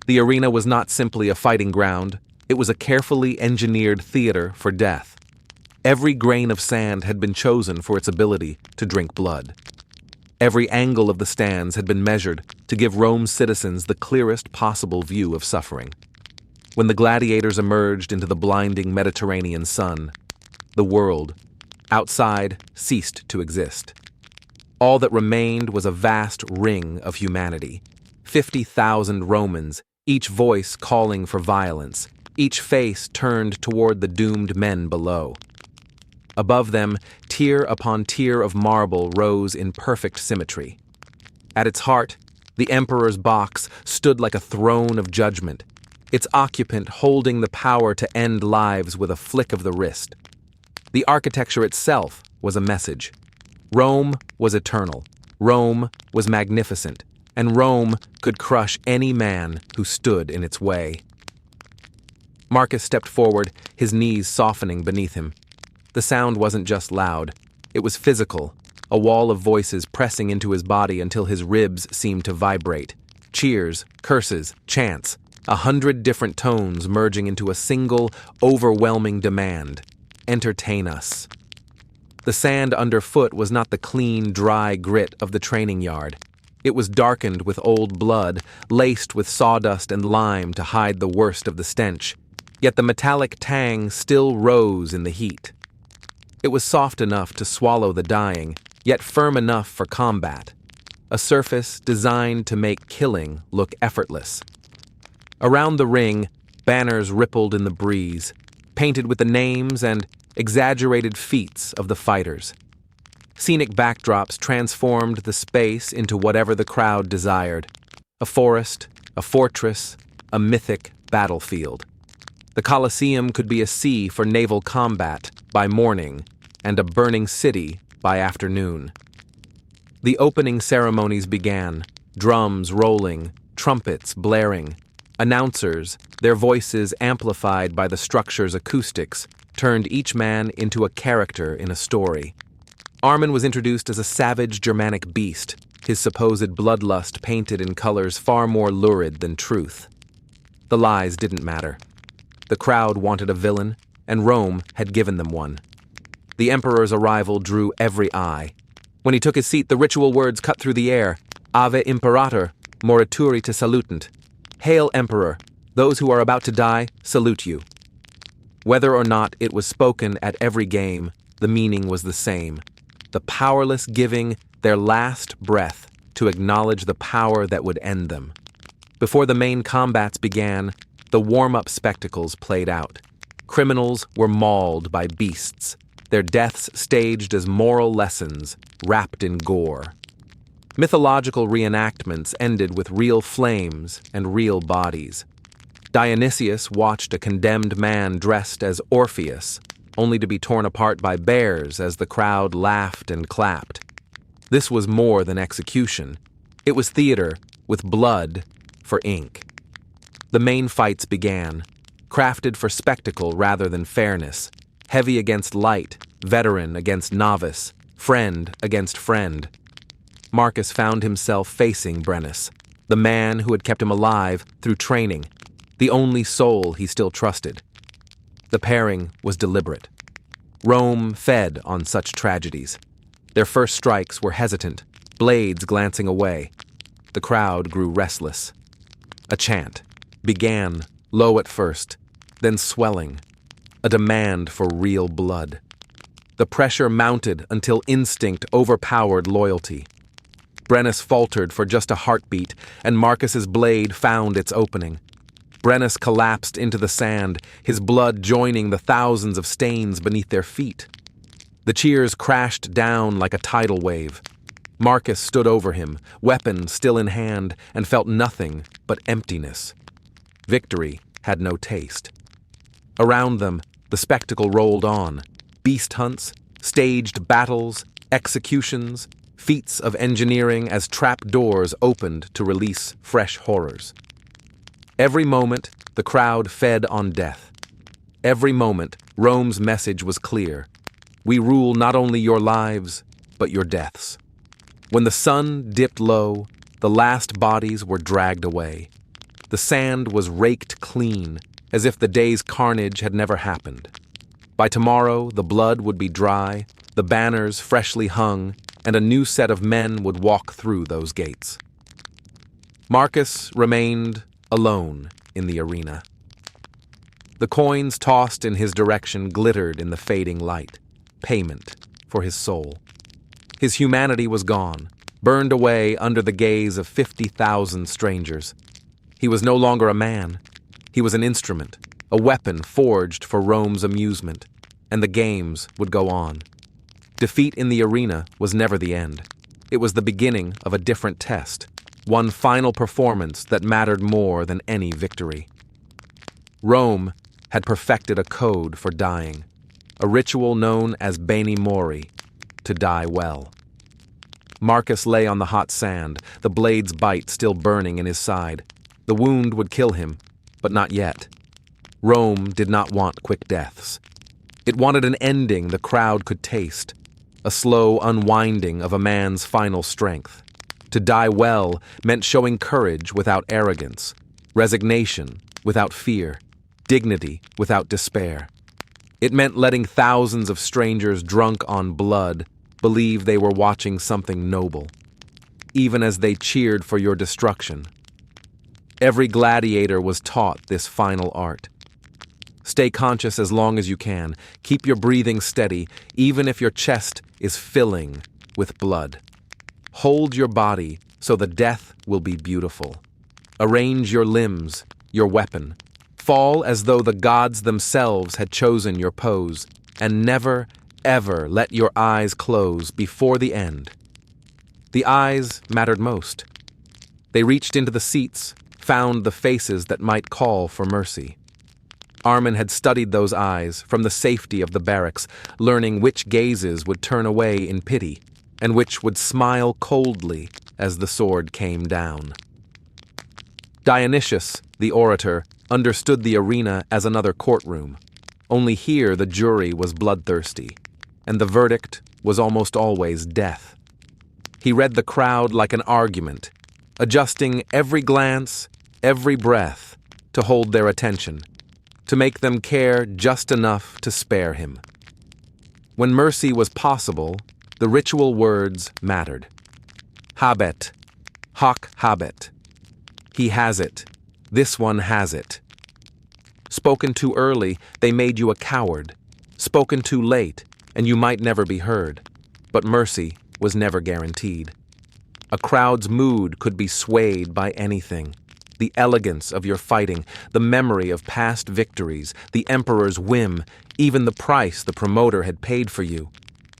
The arena was not simply a fighting ground, it was a carefully engineered theater for death. Every grain of sand had been chosen for its ability to drink blood. Every angle of the stands had been measured to give Rome's citizens the clearest possible view of suffering. When the gladiators emerged into the blinding Mediterranean sun, the world, outside, ceased to exist. All that remained was a vast ring of humanity. 50,000 Romans, each voice calling for violence, each face turned toward the doomed men below. Above them, tier upon tier of marble rose in perfect symmetry. At its heart, the emperor's box stood like a throne of judgment, its occupant holding the power to end lives with a flick of the wrist. The architecture itself was a message. Rome was eternal, Rome was magnificent, and Rome could crush any man who stood in its way. Marcus stepped forward, his knees softening beneath him. The sound wasn't just loud, it was physical, a wall of voices pressing into his body until his ribs seemed to vibrate. Cheers, curses, chants, 100 different tones merging into a single, overwhelming demand. Entertain us. The sand underfoot was not the clean, dry grit of the training yard. It was darkened with old blood, laced with sawdust and lime to hide the worst of the stench. Yet the metallic tang still rose in the heat. It was soft enough to swallow the dying, yet firm enough for combat. A surface designed to make killing look effortless. Around the ring, banners rippled in the breeze, painted with the names and exaggerated feats of the fighters. Scenic backdrops transformed the space into whatever the crowd desired: a forest, a fortress, a mythic battlefield. The Colosseum could be a sea for naval combat by morning and a burning city by afternoon. The opening ceremonies began, drums rolling, trumpets blaring. Announcers, their voices amplified by the structure's acoustics, turned each man into a character in a story. Armin was introduced as a savage Germanic beast, his supposed bloodlust painted in colors far more lurid than truth. The lies didn't matter. The crowd wanted a villain, and Rome had given them one. The Emperor's arrival drew every eye. When he took his seat, the ritual words cut through the air: Ave Imperator, morituri te salutant. Hail, Emperor! Those who are about to die salute you. Whether or not it was spoken at every game, the meaning was the same: the powerless giving their last breath to acknowledge the power that would end them. Before the main combats began, the warm-up spectacles played out. Criminals were mauled by beasts, their deaths staged as moral lessons, wrapped in gore. Mythological reenactments ended with real flames and real bodies. Dionysius watched a condemned man dressed as Orpheus, only to be torn apart by bears as the crowd laughed and clapped. This was more than execution. It was theater with blood for ink. The main fights began, crafted for spectacle rather than fairness, heavy against light, veteran against novice, friend against friend. Marcus found himself facing Brennus, the man who had kept him alive through training, the only soul he still trusted. The pairing was deliberate. Rome fed on such tragedies. Their first strikes were hesitant, blades glancing away. The crowd grew restless. A chant began, low at first, then swelling, a demand for real blood. The pressure mounted until instinct overpowered loyalty. Brennus faltered for just a heartbeat, and Marcus's blade found its opening. Brennus collapsed into the sand, his blood joining the thousands of stains beneath their feet. The cheers crashed down like a tidal wave. Marcus stood over him, weapon still in hand, and felt nothing but emptiness. Victory had no taste. Around them, the spectacle rolled on. Beast hunts, staged battles, executions, feats of engineering as trap doors opened to release fresh horrors. Every moment, the crowd fed on death. Every moment, Rome's message was clear: we rule not only your lives, but your deaths. When the sun dipped low, the last bodies were dragged away. The sand was raked clean, as if the day's carnage had never happened. By tomorrow, the blood would be dry, the banners freshly hung, and a new set of men would walk through those gates. Marcus remained alone in the arena. The coins tossed in his direction glittered in the fading light, payment for his soul. His humanity was gone, burned away under the gaze of 50,000 strangers. He was no longer a man. He was an instrument, a weapon forged for Rome's amusement, and the games would go on. Defeat in the arena was never the end. It was the beginning of a different test, one final performance that mattered more than any victory. Rome had perfected a code for dying, a ritual known as bene mori, to die well. Marcus lay on the hot sand, the blade's bite still burning in his side. The wound would kill him, but not yet. Rome did not want quick deaths. It wanted an ending the crowd could taste, a slow unwinding of a man's final strength. To die well meant showing courage without arrogance, resignation without fear, dignity without despair. It meant letting thousands of strangers drunk on blood believe they were watching something noble, even as they cheered for your destruction. Every gladiator was taught this final art. Stay conscious as long as you can. Keep your breathing steady, even if your chest is filling with blood. Hold your body so the death will be beautiful. Arrange your limbs, your weapon. Fall as though the gods themselves had chosen your pose, and never, ever let your eyes close before the end. The eyes mattered most. They reached into the seats, found the faces that might call for mercy. Armin had studied those eyes from the safety of the barracks, learning which gazes would turn away in pity, and which would smile coldly as the sword came down. Dionysius, the orator, understood the arena as another courtroom. Only here the jury was bloodthirsty, and the verdict was almost always death. He read the crowd like an argument, adjusting every glance, every breath, to hold their attention, to make them care just enough to spare him. When mercy was possible, the ritual words mattered. Habet, hoc habet. He has it. This one has it. Spoken too early, they made you a coward. Spoken too late, and you might never be heard. But mercy was never guaranteed. A crowd's mood could be swayed by anything. The elegance of your fighting, the memory of past victories, the emperor's whim, even the price the promoter had paid for you.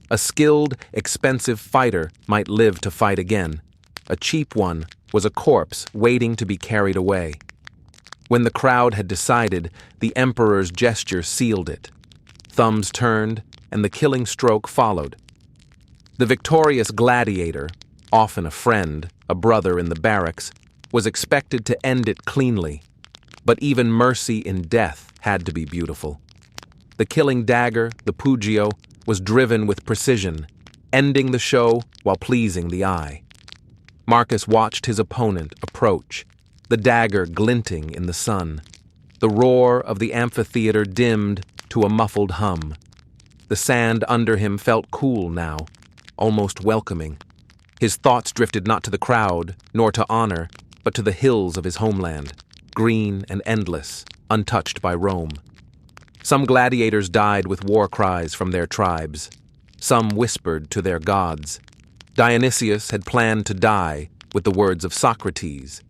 A skilled, expensive fighter might live to fight again. A cheap one was a corpse waiting to be carried away. When the crowd had decided, the emperor's gesture sealed it. Thumbs turned, and the killing stroke followed. The victorious gladiator, often a friend, a brother in the barracks, was expected to end it cleanly. But even mercy in death had to be beautiful. The killing dagger, the Pugio, was driven with precision, ending the show while pleasing the eye. Marcus watched his opponent approach, the dagger glinting in the sun. The roar of the amphitheater dimmed to a muffled hum. The sand under him felt cool now, almost welcoming. His thoughts drifted not to the crowd, nor to honor, but to the hills of his homeland, green and endless, untouched by Rome. Some gladiators died with war cries from their tribes. Some whispered to their gods. Dionysius had planned to die with the words of Socrates,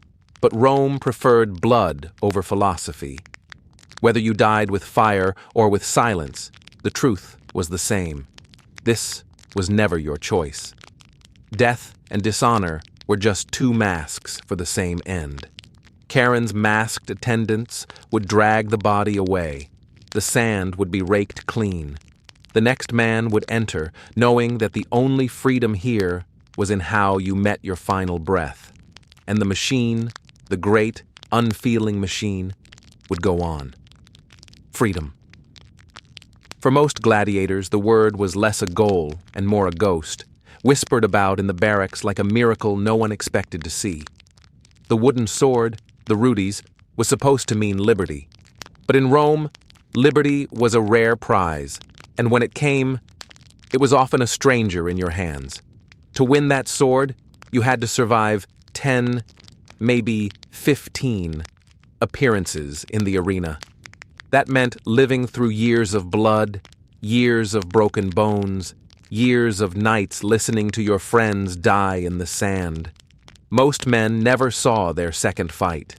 but Rome preferred blood over philosophy. Whether you died with fire or with silence, the truth was the same. This was never your choice. Death and dishonor were just two masks for the same end. Charon's masked attendants would drag the body away. The sand would be raked clean. The next man would enter, knowing that the only freedom here was in how you met your final breath. And the machine, the great, unfeeling machine, would go on. Freedom. For most gladiators, the word was less a goal and more a ghost, whispered about in the barracks like a miracle no one expected to see. The wooden sword, the rudis, was supposed to mean liberty. But in Rome, liberty was a rare prize, and when it came, it was often a stranger in your hands. To win that sword, you had to survive 10, maybe 15 appearances in the arena. That meant living through years of blood, years of broken bones, years of nights listening to your friends die in the sand. Most men never saw their second fight.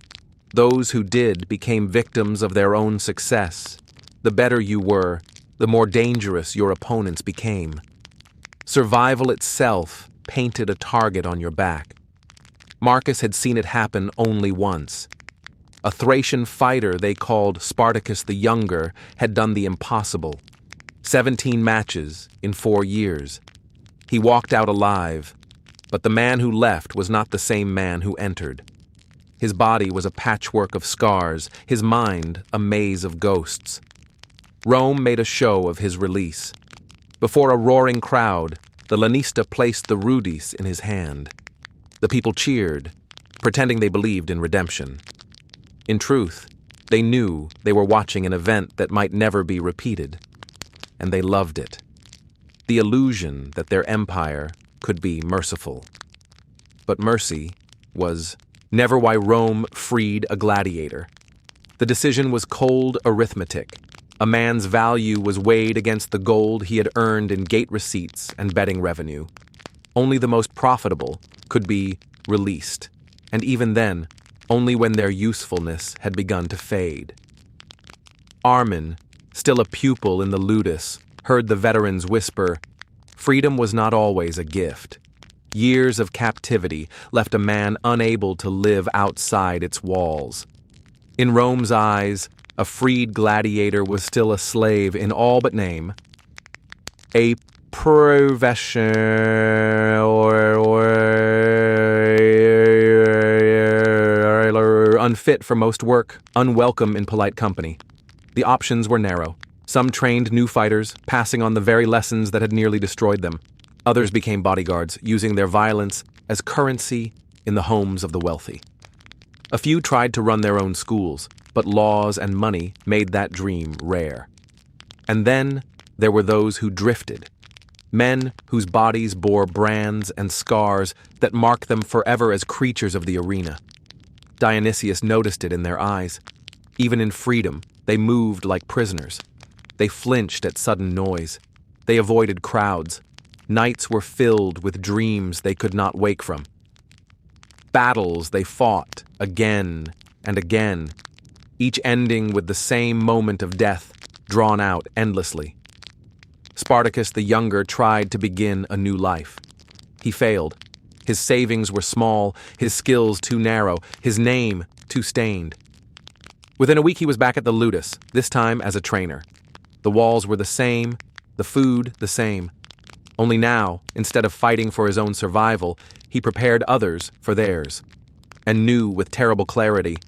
Those who did became victims of their own success. The better you were, the more dangerous your opponents became. Survival itself painted a target on your back. Marcus had seen it happen only once. A Thracian fighter they called Spartacus the Younger had done the impossible. 17 matches in 4 years. He walked out alive, but the man who left was not the same man who entered. His body was a patchwork of scars, his mind a maze of ghosts. Rome made a show of his release. Before a roaring crowd, the lanista placed the rudis in his hand. The people cheered, pretending they believed in redemption. In truth, they knew they were watching an event that might never be repeated, and they loved it. The illusion that their empire could be merciful. But mercy was never why Rome freed a gladiator. The decision was cold arithmetic. A man's value was weighed against the gold he had earned in gate receipts and betting revenue. Only the most profitable could be released, and even then, only when their usefulness had begun to fade. Armin, still a pupil in the Ludus, heard the veterans whisper, "Freedom was not always a gift." Years of captivity left a man unable to live outside its walls. In Rome's eyes, a freed gladiator was still a slave in all but name. A profession unfit for most work, unwelcome in polite company. The options were narrow. Some trained new fighters, passing on the very lessons that had nearly destroyed them. Others became bodyguards, using their violence as currency in the homes of the wealthy. A few tried to run their own schools, but laws and money made that dream rare. And then there were those who drifted, men whose bodies bore brands and scars that marked them forever as creatures of the arena. Dionysius noticed it in their eyes. Even in freedom, they moved like prisoners. They flinched at sudden noise. They avoided crowds. Nights were filled with dreams they could not wake from. Battles they fought again and again, each ending with the same moment of death, drawn out endlessly. Spartacus the Younger tried to begin a new life. He failed. His savings were small, his skills too narrow, his name too stained. Within a week he was back at the Ludus, this time as a trainer. The walls were the same, the food the same. Only now, instead of fighting for his own survival, he prepared others for theirs, and knew with terrible clarity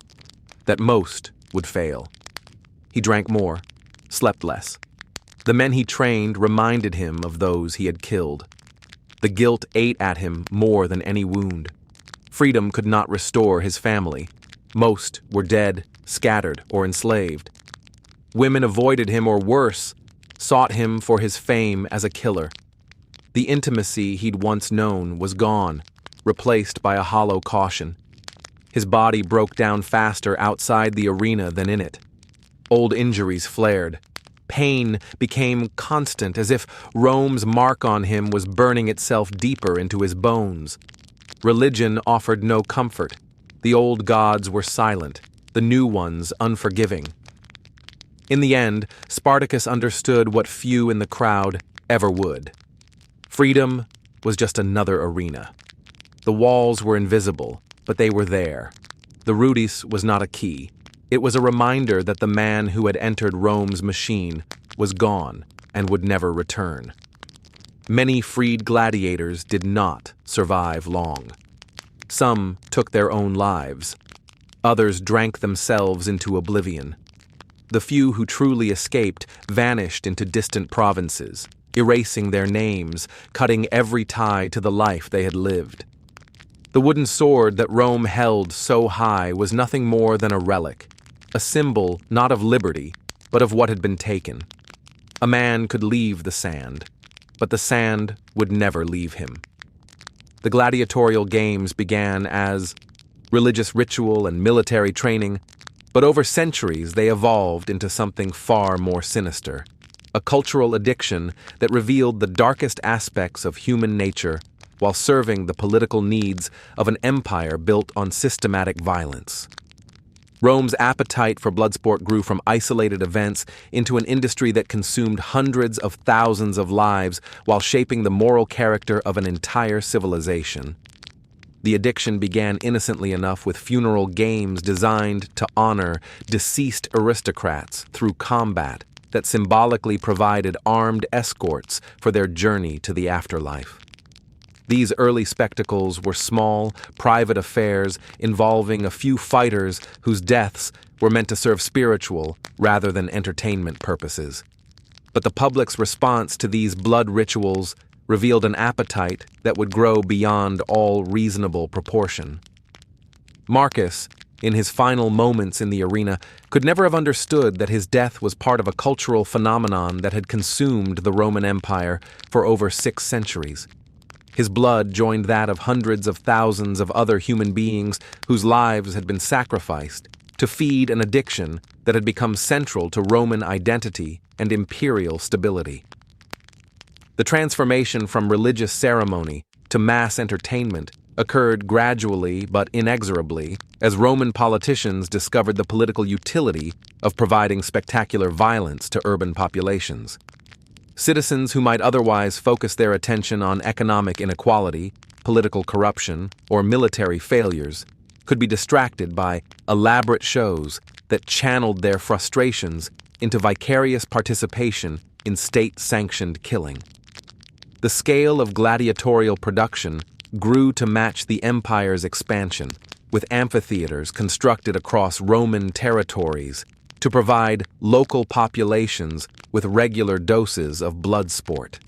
that most would fail. He drank more, slept less. The men he trained reminded him of those he had killed. The guilt ate at him more than any wound. Freedom could not restore his family. Most were dead, scattered, or enslaved. Women avoided him, or worse, sought him for his fame as a killer. The intimacy he'd once known was gone, replaced by a hollow caution. His body broke down faster outside the arena than in it. Old injuries flared. Pain became constant, as if Rome's mark on him was burning itself deeper into his bones. Religion offered no comfort. The old gods were silent, the new ones unforgiving. In the end, Spartacus understood what few in the crowd ever would. Freedom was just another arena. The walls were invisible, but they were there. The Rudis was not a key. It was a reminder that the man who had entered Rome's machine was gone and would never return. Many freed gladiators did not survive long. Some took their own lives. Others drank themselves into oblivion. The few who truly escaped vanished into distant provinces, erasing their names, cutting every tie to the life they had lived. The wooden sword that Rome held so high was nothing more than a relic, a symbol not of liberty, but of what had been taken. A man could leave the sand, but the sand would never leave him. The gladiatorial games began as religious ritual and military training, but over centuries they evolved into something far more sinister, a cultural addiction that revealed the darkest aspects of human nature while serving the political needs of an empire built on systematic violence. Rome's appetite for bloodsport grew from isolated events into an industry that consumed hundreds of thousands of lives while shaping the moral character of an entire civilization. The addiction began innocently enough with funeral games designed to honor deceased aristocrats through combat that symbolically provided armed escorts for their journey to the afterlife. These early spectacles were small, private affairs involving a few fighters whose deaths were meant to serve spiritual rather than entertainment purposes. But the public's response to these blood rituals revealed an appetite that would grow beyond all reasonable proportion. Marcus, in his final moments in the arena, could never have understood that his death was part of a cultural phenomenon that had consumed the Roman Empire for over 6 centuries. His blood joined that of hundreds of thousands of other human beings whose lives had been sacrificed to feed an addiction that had become central to Roman identity and imperial stability. The transformation from religious ceremony to mass entertainment occurred gradually but inexorably as Roman politicians discovered the political utility of providing spectacular violence to urban populations. Citizens who might otherwise focus their attention on economic inequality, political corruption, or military failures could be distracted by elaborate shows that channeled their frustrations into vicarious participation in state-sanctioned killing. The scale of gladiatorial production grew to match the empire's expansion, with amphitheaters constructed across Roman territories to provide local populations with regular doses of bloodsport.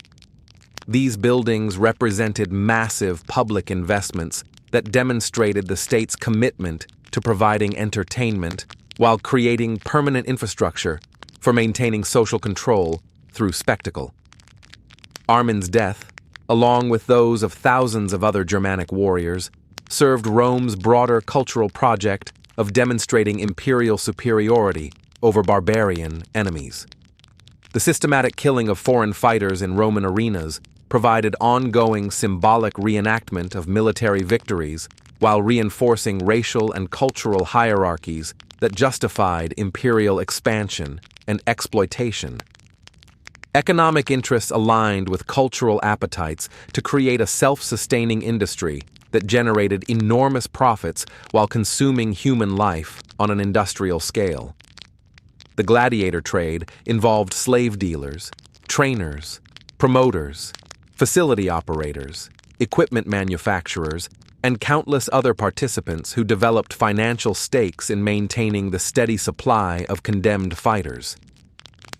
These buildings represented massive public investments that demonstrated the state's commitment to providing entertainment while creating permanent infrastructure for maintaining social control through spectacle. Armin's death, along with those of thousands of other Germanic warriors, served Rome's broader cultural project of demonstrating imperial superiority over barbarian enemies. The systematic killing of foreign fighters in Roman arenas provided ongoing symbolic reenactment of military victories while reinforcing racial and cultural hierarchies that justified imperial expansion and exploitation. Economic interests aligned with cultural appetites to create a self-sustaining industry that generated enormous profits while consuming human life on an industrial scale. The gladiator trade involved slave dealers, trainers, promoters, facility operators, equipment manufacturers, and countless other participants who developed financial stakes in maintaining the steady supply of condemned fighters.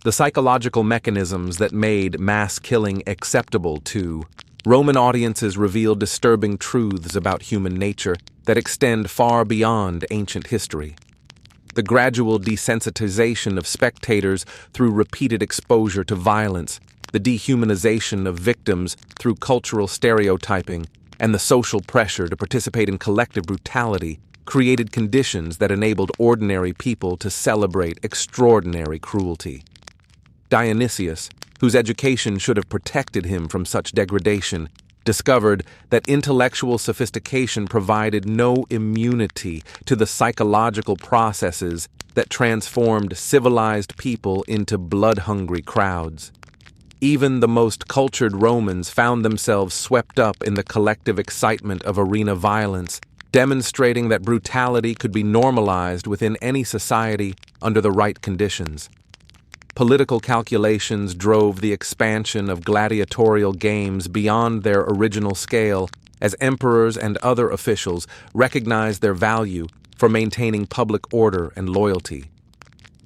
The psychological mechanisms that made mass killing acceptable to Roman audiences reveal disturbing truths about human nature that extend far beyond ancient history. The gradual desensitization of spectators through repeated exposure to violence, the dehumanization of victims through cultural stereotyping, and the social pressure to participate in collective brutality created conditions that enabled ordinary people to celebrate extraordinary cruelty. Dionysius, whose education should have protected him from such degradation, discovered that intellectual sophistication provided no immunity to the psychological processes that transformed civilized people into blood-hungry crowds. Even the most cultured Romans found themselves swept up in the collective excitement of arena violence, demonstrating that brutality could be normalized within any society under the right conditions. Political calculations drove the expansion of gladiatorial games beyond their original scale as emperors and other officials recognized their value for maintaining public order and loyalty.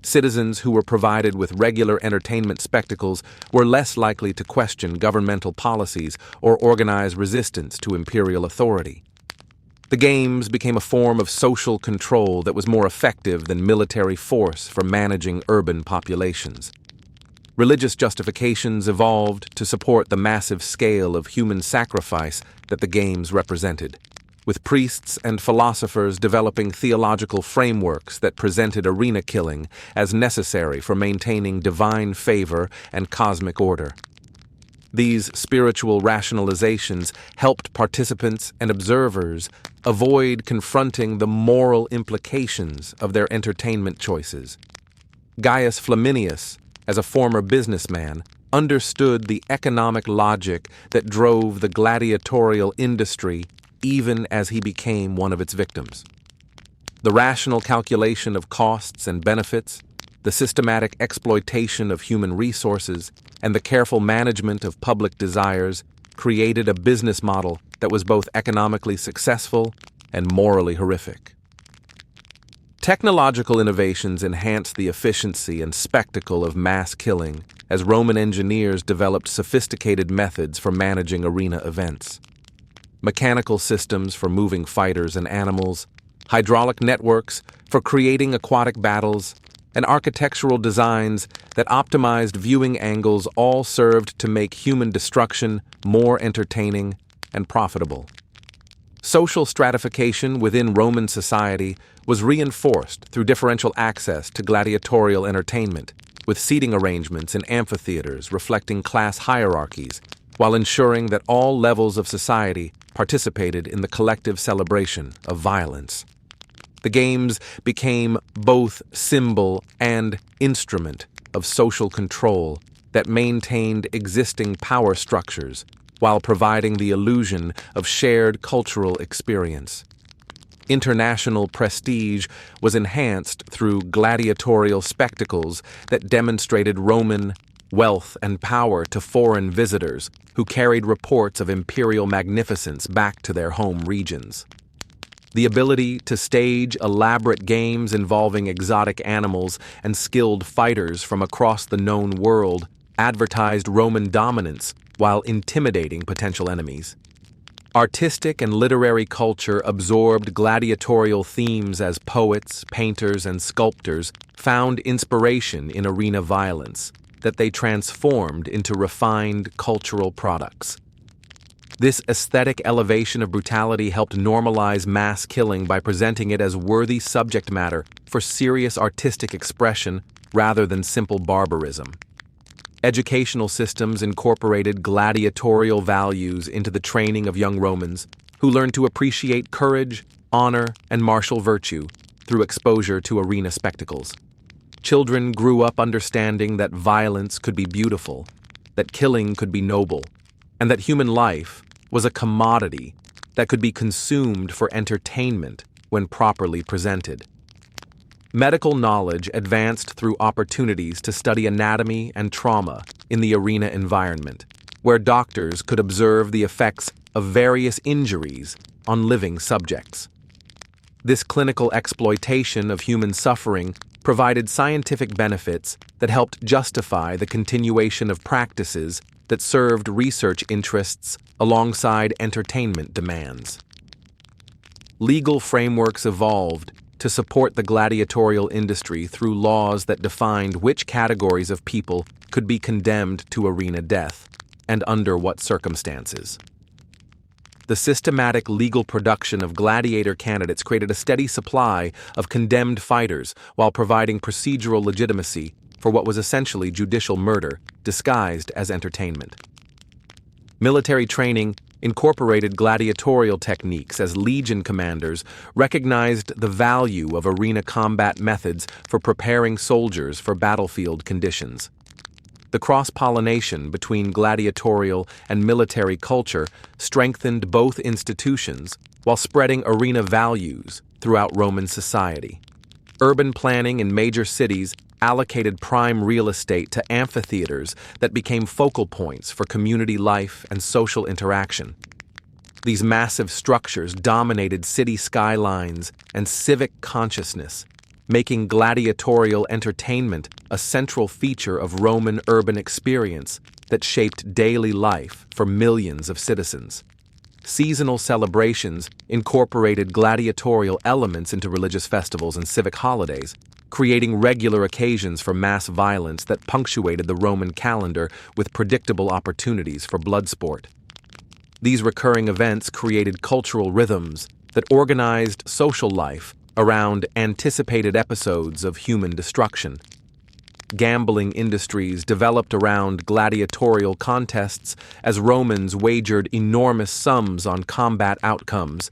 Citizens who were provided with regular entertainment spectacles were less likely to question governmental policies or organize resistance to imperial authority. The games became a form of social control that was more effective than military force for managing urban populations. Religious justifications evolved to support the massive scale of human sacrifice that the games represented, with priests and philosophers developing theological frameworks that presented arena killing as necessary for maintaining divine favor and cosmic order. These spiritual rationalizations helped participants and observers avoid confronting the moral implications of their entertainment choices. Gaius Flaminius, as a former businessman, understood the economic logic that drove the gladiatorial industry even as he became one of its victims. The rational calculation of costs and benefits, the systematic exploitation of human resources, and the careful management of public desires created a business model that was both economically successful and morally horrific. Technological innovations enhanced the efficiency and spectacle of mass killing as Roman engineers developed sophisticated methods for managing arena events. Mechanical systems for moving fighters and animals, hydraulic networks for creating aquatic battles, and architectural designs that optimized viewing angles all served to make human destruction more entertaining and profitable. Social stratification within Roman society was reinforced through differential access to gladiatorial entertainment, with seating arrangements in amphitheaters reflecting class hierarchies, while ensuring that all levels of society participated in the collective celebration of violence. The games became both symbol and instrument of social control that maintained existing power structures while providing the illusion of shared cultural experience. International prestige was enhanced through gladiatorial spectacles that demonstrated Roman wealth and power to foreign visitors who carried reports of imperial magnificence back to their home regions. The ability to stage elaborate games involving exotic animals and skilled fighters from across the known world advertised Roman dominance while intimidating potential enemies. Artistic and literary culture absorbed gladiatorial themes as poets, painters, and sculptors found inspiration in arena violence that they transformed into refined cultural products. This aesthetic elevation of brutality helped normalize mass killing by presenting it as worthy subject matter for serious artistic expression rather than simple barbarism. Educational systems incorporated gladiatorial values into the training of young Romans, who learned to appreciate courage, honor, and martial virtue through exposure to arena spectacles. Children grew up understanding that violence could be beautiful, that killing could be noble, and that human life was a commodity that could be consumed for entertainment when properly presented. Medical knowledge advanced through opportunities to study anatomy and trauma in the arena environment, where doctors could observe the effects of various injuries on living subjects. This clinical exploitation of human suffering provided scientific benefits that helped justify the continuation of practices that served research interests alongside entertainment demands. Legal frameworks evolved to support the gladiatorial industry through laws that defined which categories of people could be condemned to arena death, and under what circumstances. The systematic legal production of gladiator candidates created a steady supply of condemned fighters while providing procedural legitimacy for what was essentially judicial murder disguised as entertainment. Military training incorporated gladiatorial techniques as legion commanders recognized the value of arena combat methods for preparing soldiers for battlefield conditions. The cross-pollination between gladiatorial and military culture strengthened both institutions while spreading arena values throughout Roman society. Urban planning in major cities allocated prime real estate to amphitheaters that became focal points for community life and social interaction. These massive structures dominated city skylines and civic consciousness, making gladiatorial entertainment a central feature of Roman urban experience that shaped daily life for millions of citizens. Seasonal celebrations incorporated gladiatorial elements into religious festivals and civic holidays, creating regular occasions for mass violence that punctuated the Roman calendar with predictable opportunities for bloodsport. These recurring events created cultural rhythms that organized social life around anticipated episodes of human destruction. Gambling industries developed around gladiatorial contests as Romans wagered enormous sums on combat outcomes,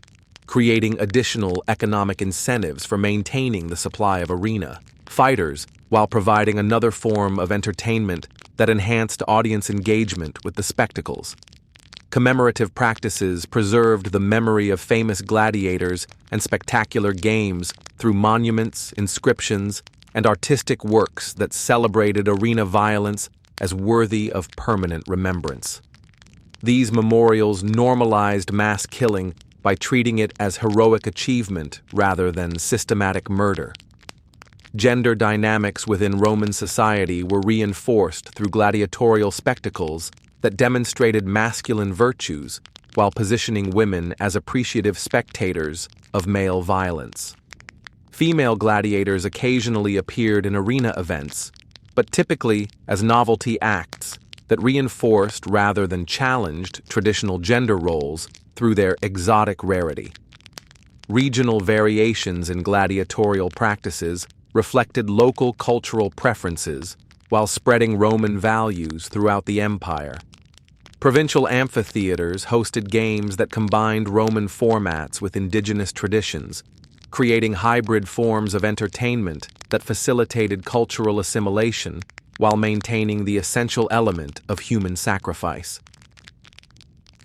creating additional economic incentives for maintaining the supply of arena fighters while providing another form of entertainment that enhanced audience engagement with the spectacles. Commemorative practices preserved the memory of famous gladiators and spectacular games through monuments, inscriptions, and artistic works that celebrated arena violence as worthy of permanent remembrance. These memorials normalized mass killing by treating it as heroic achievement rather than systematic murder. Gender dynamics within Roman society were reinforced through gladiatorial spectacles that demonstrated masculine virtues while positioning women as appreciative spectators of male violence. Female gladiators occasionally appeared in arena events, but typically as novelty acts that reinforced rather than challenged traditional gender roles through their exotic rarity. Regional variations in gladiatorial practices reflected local cultural preferences while spreading Roman values throughout the empire. Provincial amphitheaters hosted games that combined Roman formats with indigenous traditions, creating hybrid forms of entertainment that facilitated cultural assimilation while maintaining the essential element of human sacrifice.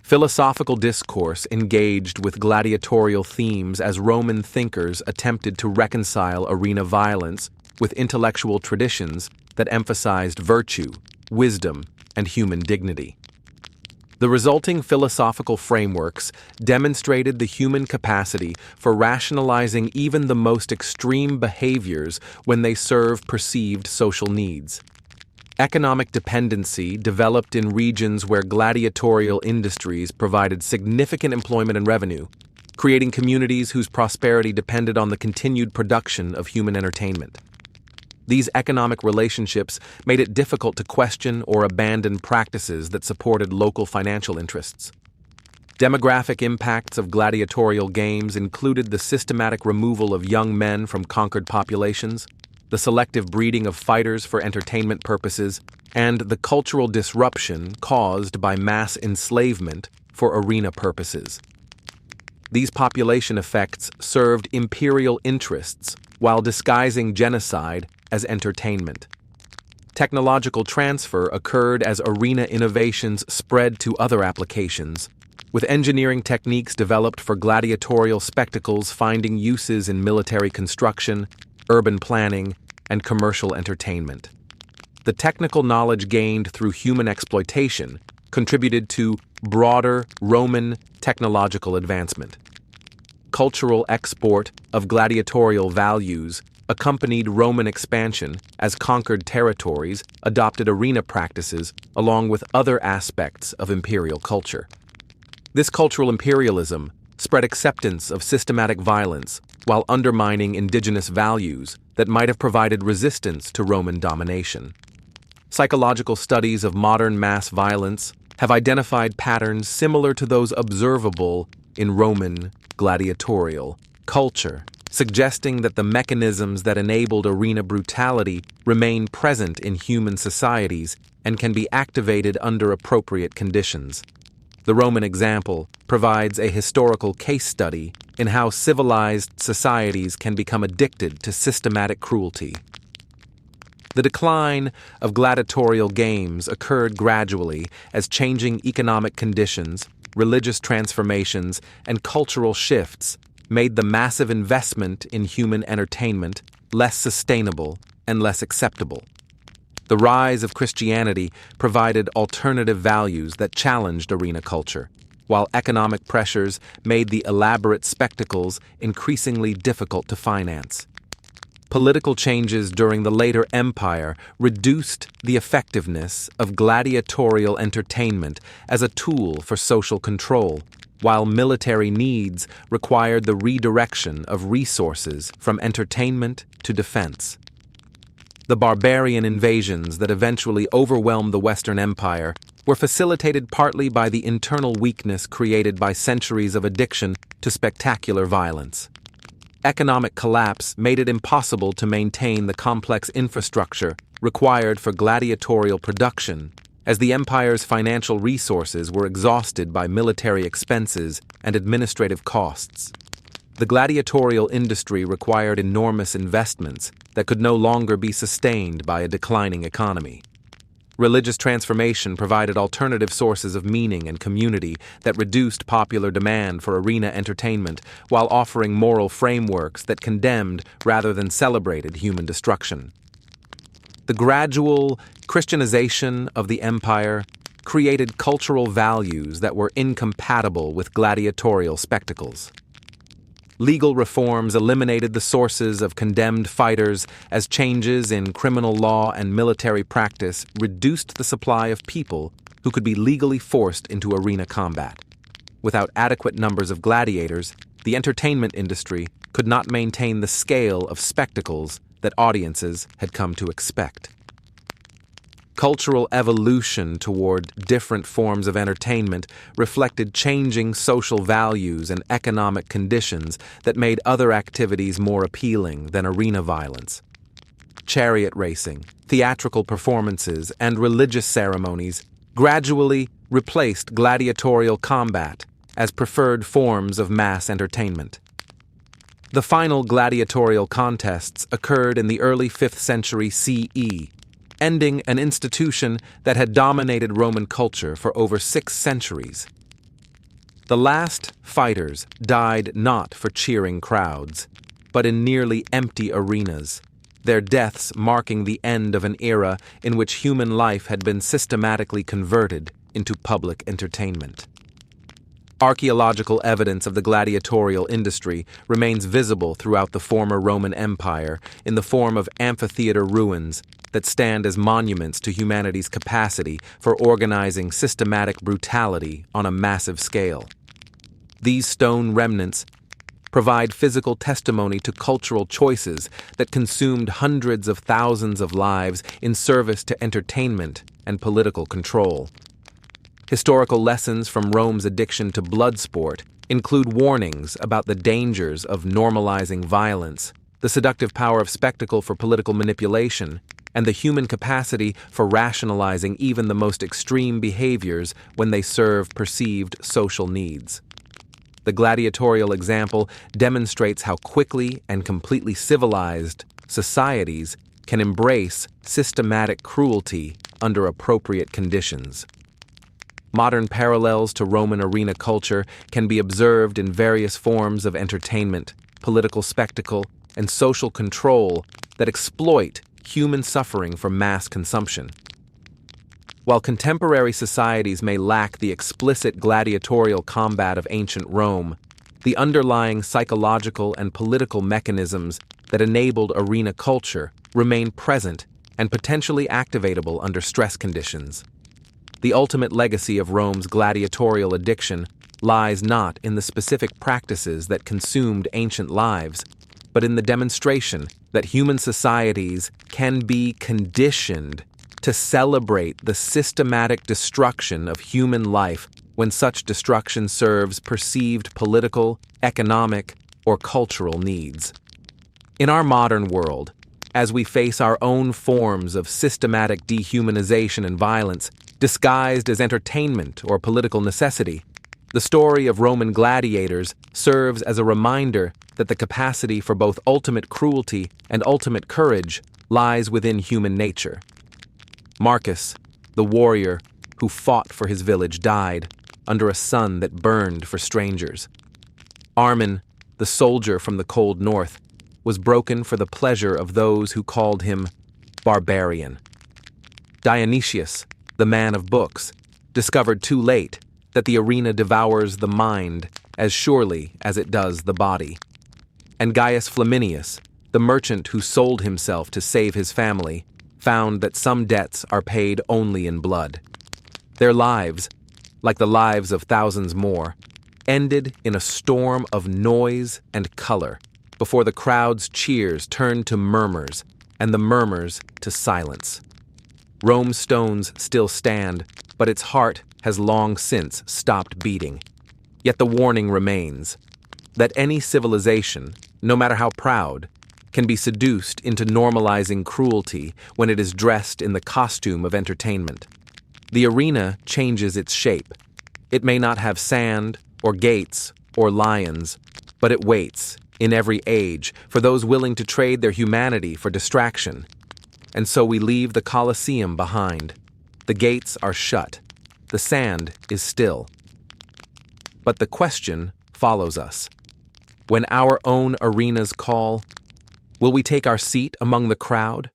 Philosophical discourse engaged with gladiatorial themes as Roman thinkers attempted to reconcile arena violence with intellectual traditions that emphasized virtue, wisdom, and human dignity. The resulting philosophical frameworks demonstrated the human capacity for rationalizing even the most extreme behaviors when they serve perceived social needs. Economic dependency developed in regions where gladiatorial industries provided significant employment and revenue, creating communities whose prosperity depended on the continued production of human entertainment. These economic relationships made it difficult to question or abandon practices that supported local financial interests. Demographic impacts of gladiatorial games included the systematic removal of young men from conquered populations, the selective breeding of fighters for entertainment purposes, and the cultural disruption caused by mass enslavement for arena purposes. These population effects served imperial interests while disguising genocide as entertainment. Technological transfer occurred as arena innovations spread to other applications, with engineering techniques developed for gladiatorial spectacles finding uses in military construction, urban planning, and commercial entertainment. The technical knowledge gained through human exploitation contributed to broader Roman technological advancement. Cultural export of gladiatorial values accompanied Roman expansion as conquered territories adopted arena practices along with other aspects of imperial culture. This cultural imperialism spread acceptance of systematic violence while undermining indigenous values that might have provided resistance to Roman domination. Psychological studies of modern mass violence have identified patterns similar to those observable in Roman gladiatorial culture, suggesting that the mechanisms that enabled arena brutality remain present in human societies and can be activated under appropriate conditions. The Roman example provides a historical case study in how civilized societies can become addicted to systematic cruelty. The decline of gladiatorial games occurred gradually as changing economic conditions, religious transformations, and cultural shifts made the massive investment in human entertainment less sustainable and less acceptable. The rise of Christianity provided alternative values that challenged arena culture, while economic pressures made the elaborate spectacles increasingly difficult to finance. Political changes during the later empire reduced the effectiveness of gladiatorial entertainment as a tool for social control, while military needs required the redirection of resources from entertainment to defense. The barbarian invasions that eventually overwhelmed the Western Empire were facilitated partly by the internal weakness created by centuries of addiction to spectacular violence. Economic collapse made it impossible to maintain the complex infrastructure required for gladiatorial production, as the empire's financial resources were exhausted by military expenses and administrative costs. The gladiatorial industry required enormous investments that could no longer be sustained by a declining economy. Religious transformation provided alternative sources of meaning and community that reduced popular demand for arena entertainment while offering moral frameworks that condemned rather than celebrated human destruction. The gradual Christianization of the empire created cultural values that were incompatible with gladiatorial spectacles. Legal reforms eliminated the sources of condemned fighters as changes in criminal law and military practice reduced the supply of people who could be legally forced into arena combat. Without adequate numbers of gladiators, the entertainment industry could not maintain the scale of spectacles that audiences had come to expect. Cultural evolution toward different forms of entertainment reflected changing social values and economic conditions that made other activities more appealing than arena violence. Chariot racing, theatrical performances, and religious ceremonies gradually replaced gladiatorial combat as preferred forms of mass entertainment. The final gladiatorial contests occurred in the early 5th century CE, ending an institution that had dominated Roman culture for over 6 centuries. The last fighters died not for cheering crowds, but in nearly empty arenas, their deaths marking the end of an era in which human life had been systematically converted into public entertainment. Archaeological evidence of the gladiatorial industry remains visible throughout the former Roman Empire in the form of amphitheater ruins that stand as monuments to humanity's capacity for organizing systematic brutality on a massive scale. These stone remnants provide physical testimony to cultural choices that consumed hundreds of thousands of lives in service to entertainment and political control. Historical lessons from Rome's addiction to bloodsport include warnings about the dangers of normalizing violence, the seductive power of spectacle for political manipulation, and the human capacity for rationalizing even the most extreme behaviors when they serve perceived social needs. The gladiatorial example demonstrates how quickly and completely civilized societies can embrace systematic cruelty under appropriate conditions. Modern parallels to Roman arena culture can be observed in various forms of entertainment, political spectacle, and social control that exploit human suffering for mass consumption. While contemporary societies may lack the explicit gladiatorial combat of ancient Rome, the underlying psychological and political mechanisms that enabled arena culture remain present and potentially activatable under stress conditions. The ultimate legacy of Rome's gladiatorial addiction lies not in the specific practices that consumed ancient lives, but in the demonstration that human societies can be conditioned to celebrate the systematic destruction of human life when such destruction serves perceived political, economic, or cultural needs. In our modern world, as we face our own forms of systematic dehumanization and violence, disguised as entertainment or political necessity, the story of Roman gladiators serves as a reminder that the capacity for both ultimate cruelty and ultimate courage lies within human nature. Marcus, the warrior who fought for his village, died under a sun that burned for strangers. Armin, the soldier from the cold north, was broken for the pleasure of those who called him barbarian. Dionysius, the man of books, discovered too late that the arena devours the mind as surely as it does the body. And Gaius Flaminius, the merchant who sold himself to save his family, found that some debts are paid only in blood. Their lives, like the lives of thousands more, ended in a storm of noise and color before the crowd's cheers turned to murmurs and the murmurs to silence. Rome's stones still stand, but its heart has long since stopped beating. Yet the warning remains that any civilization, no matter how proud, can be seduced into normalizing cruelty when it is dressed in the costume of entertainment. The arena changes its shape. It may not have sand or gates or lions, but it waits, in every age, for those willing to trade their humanity for distraction. And so we leave the Colosseum behind. The gates are shut. The sand is still. But the question follows us. When our own arenas call, will we take our seat among the crowd,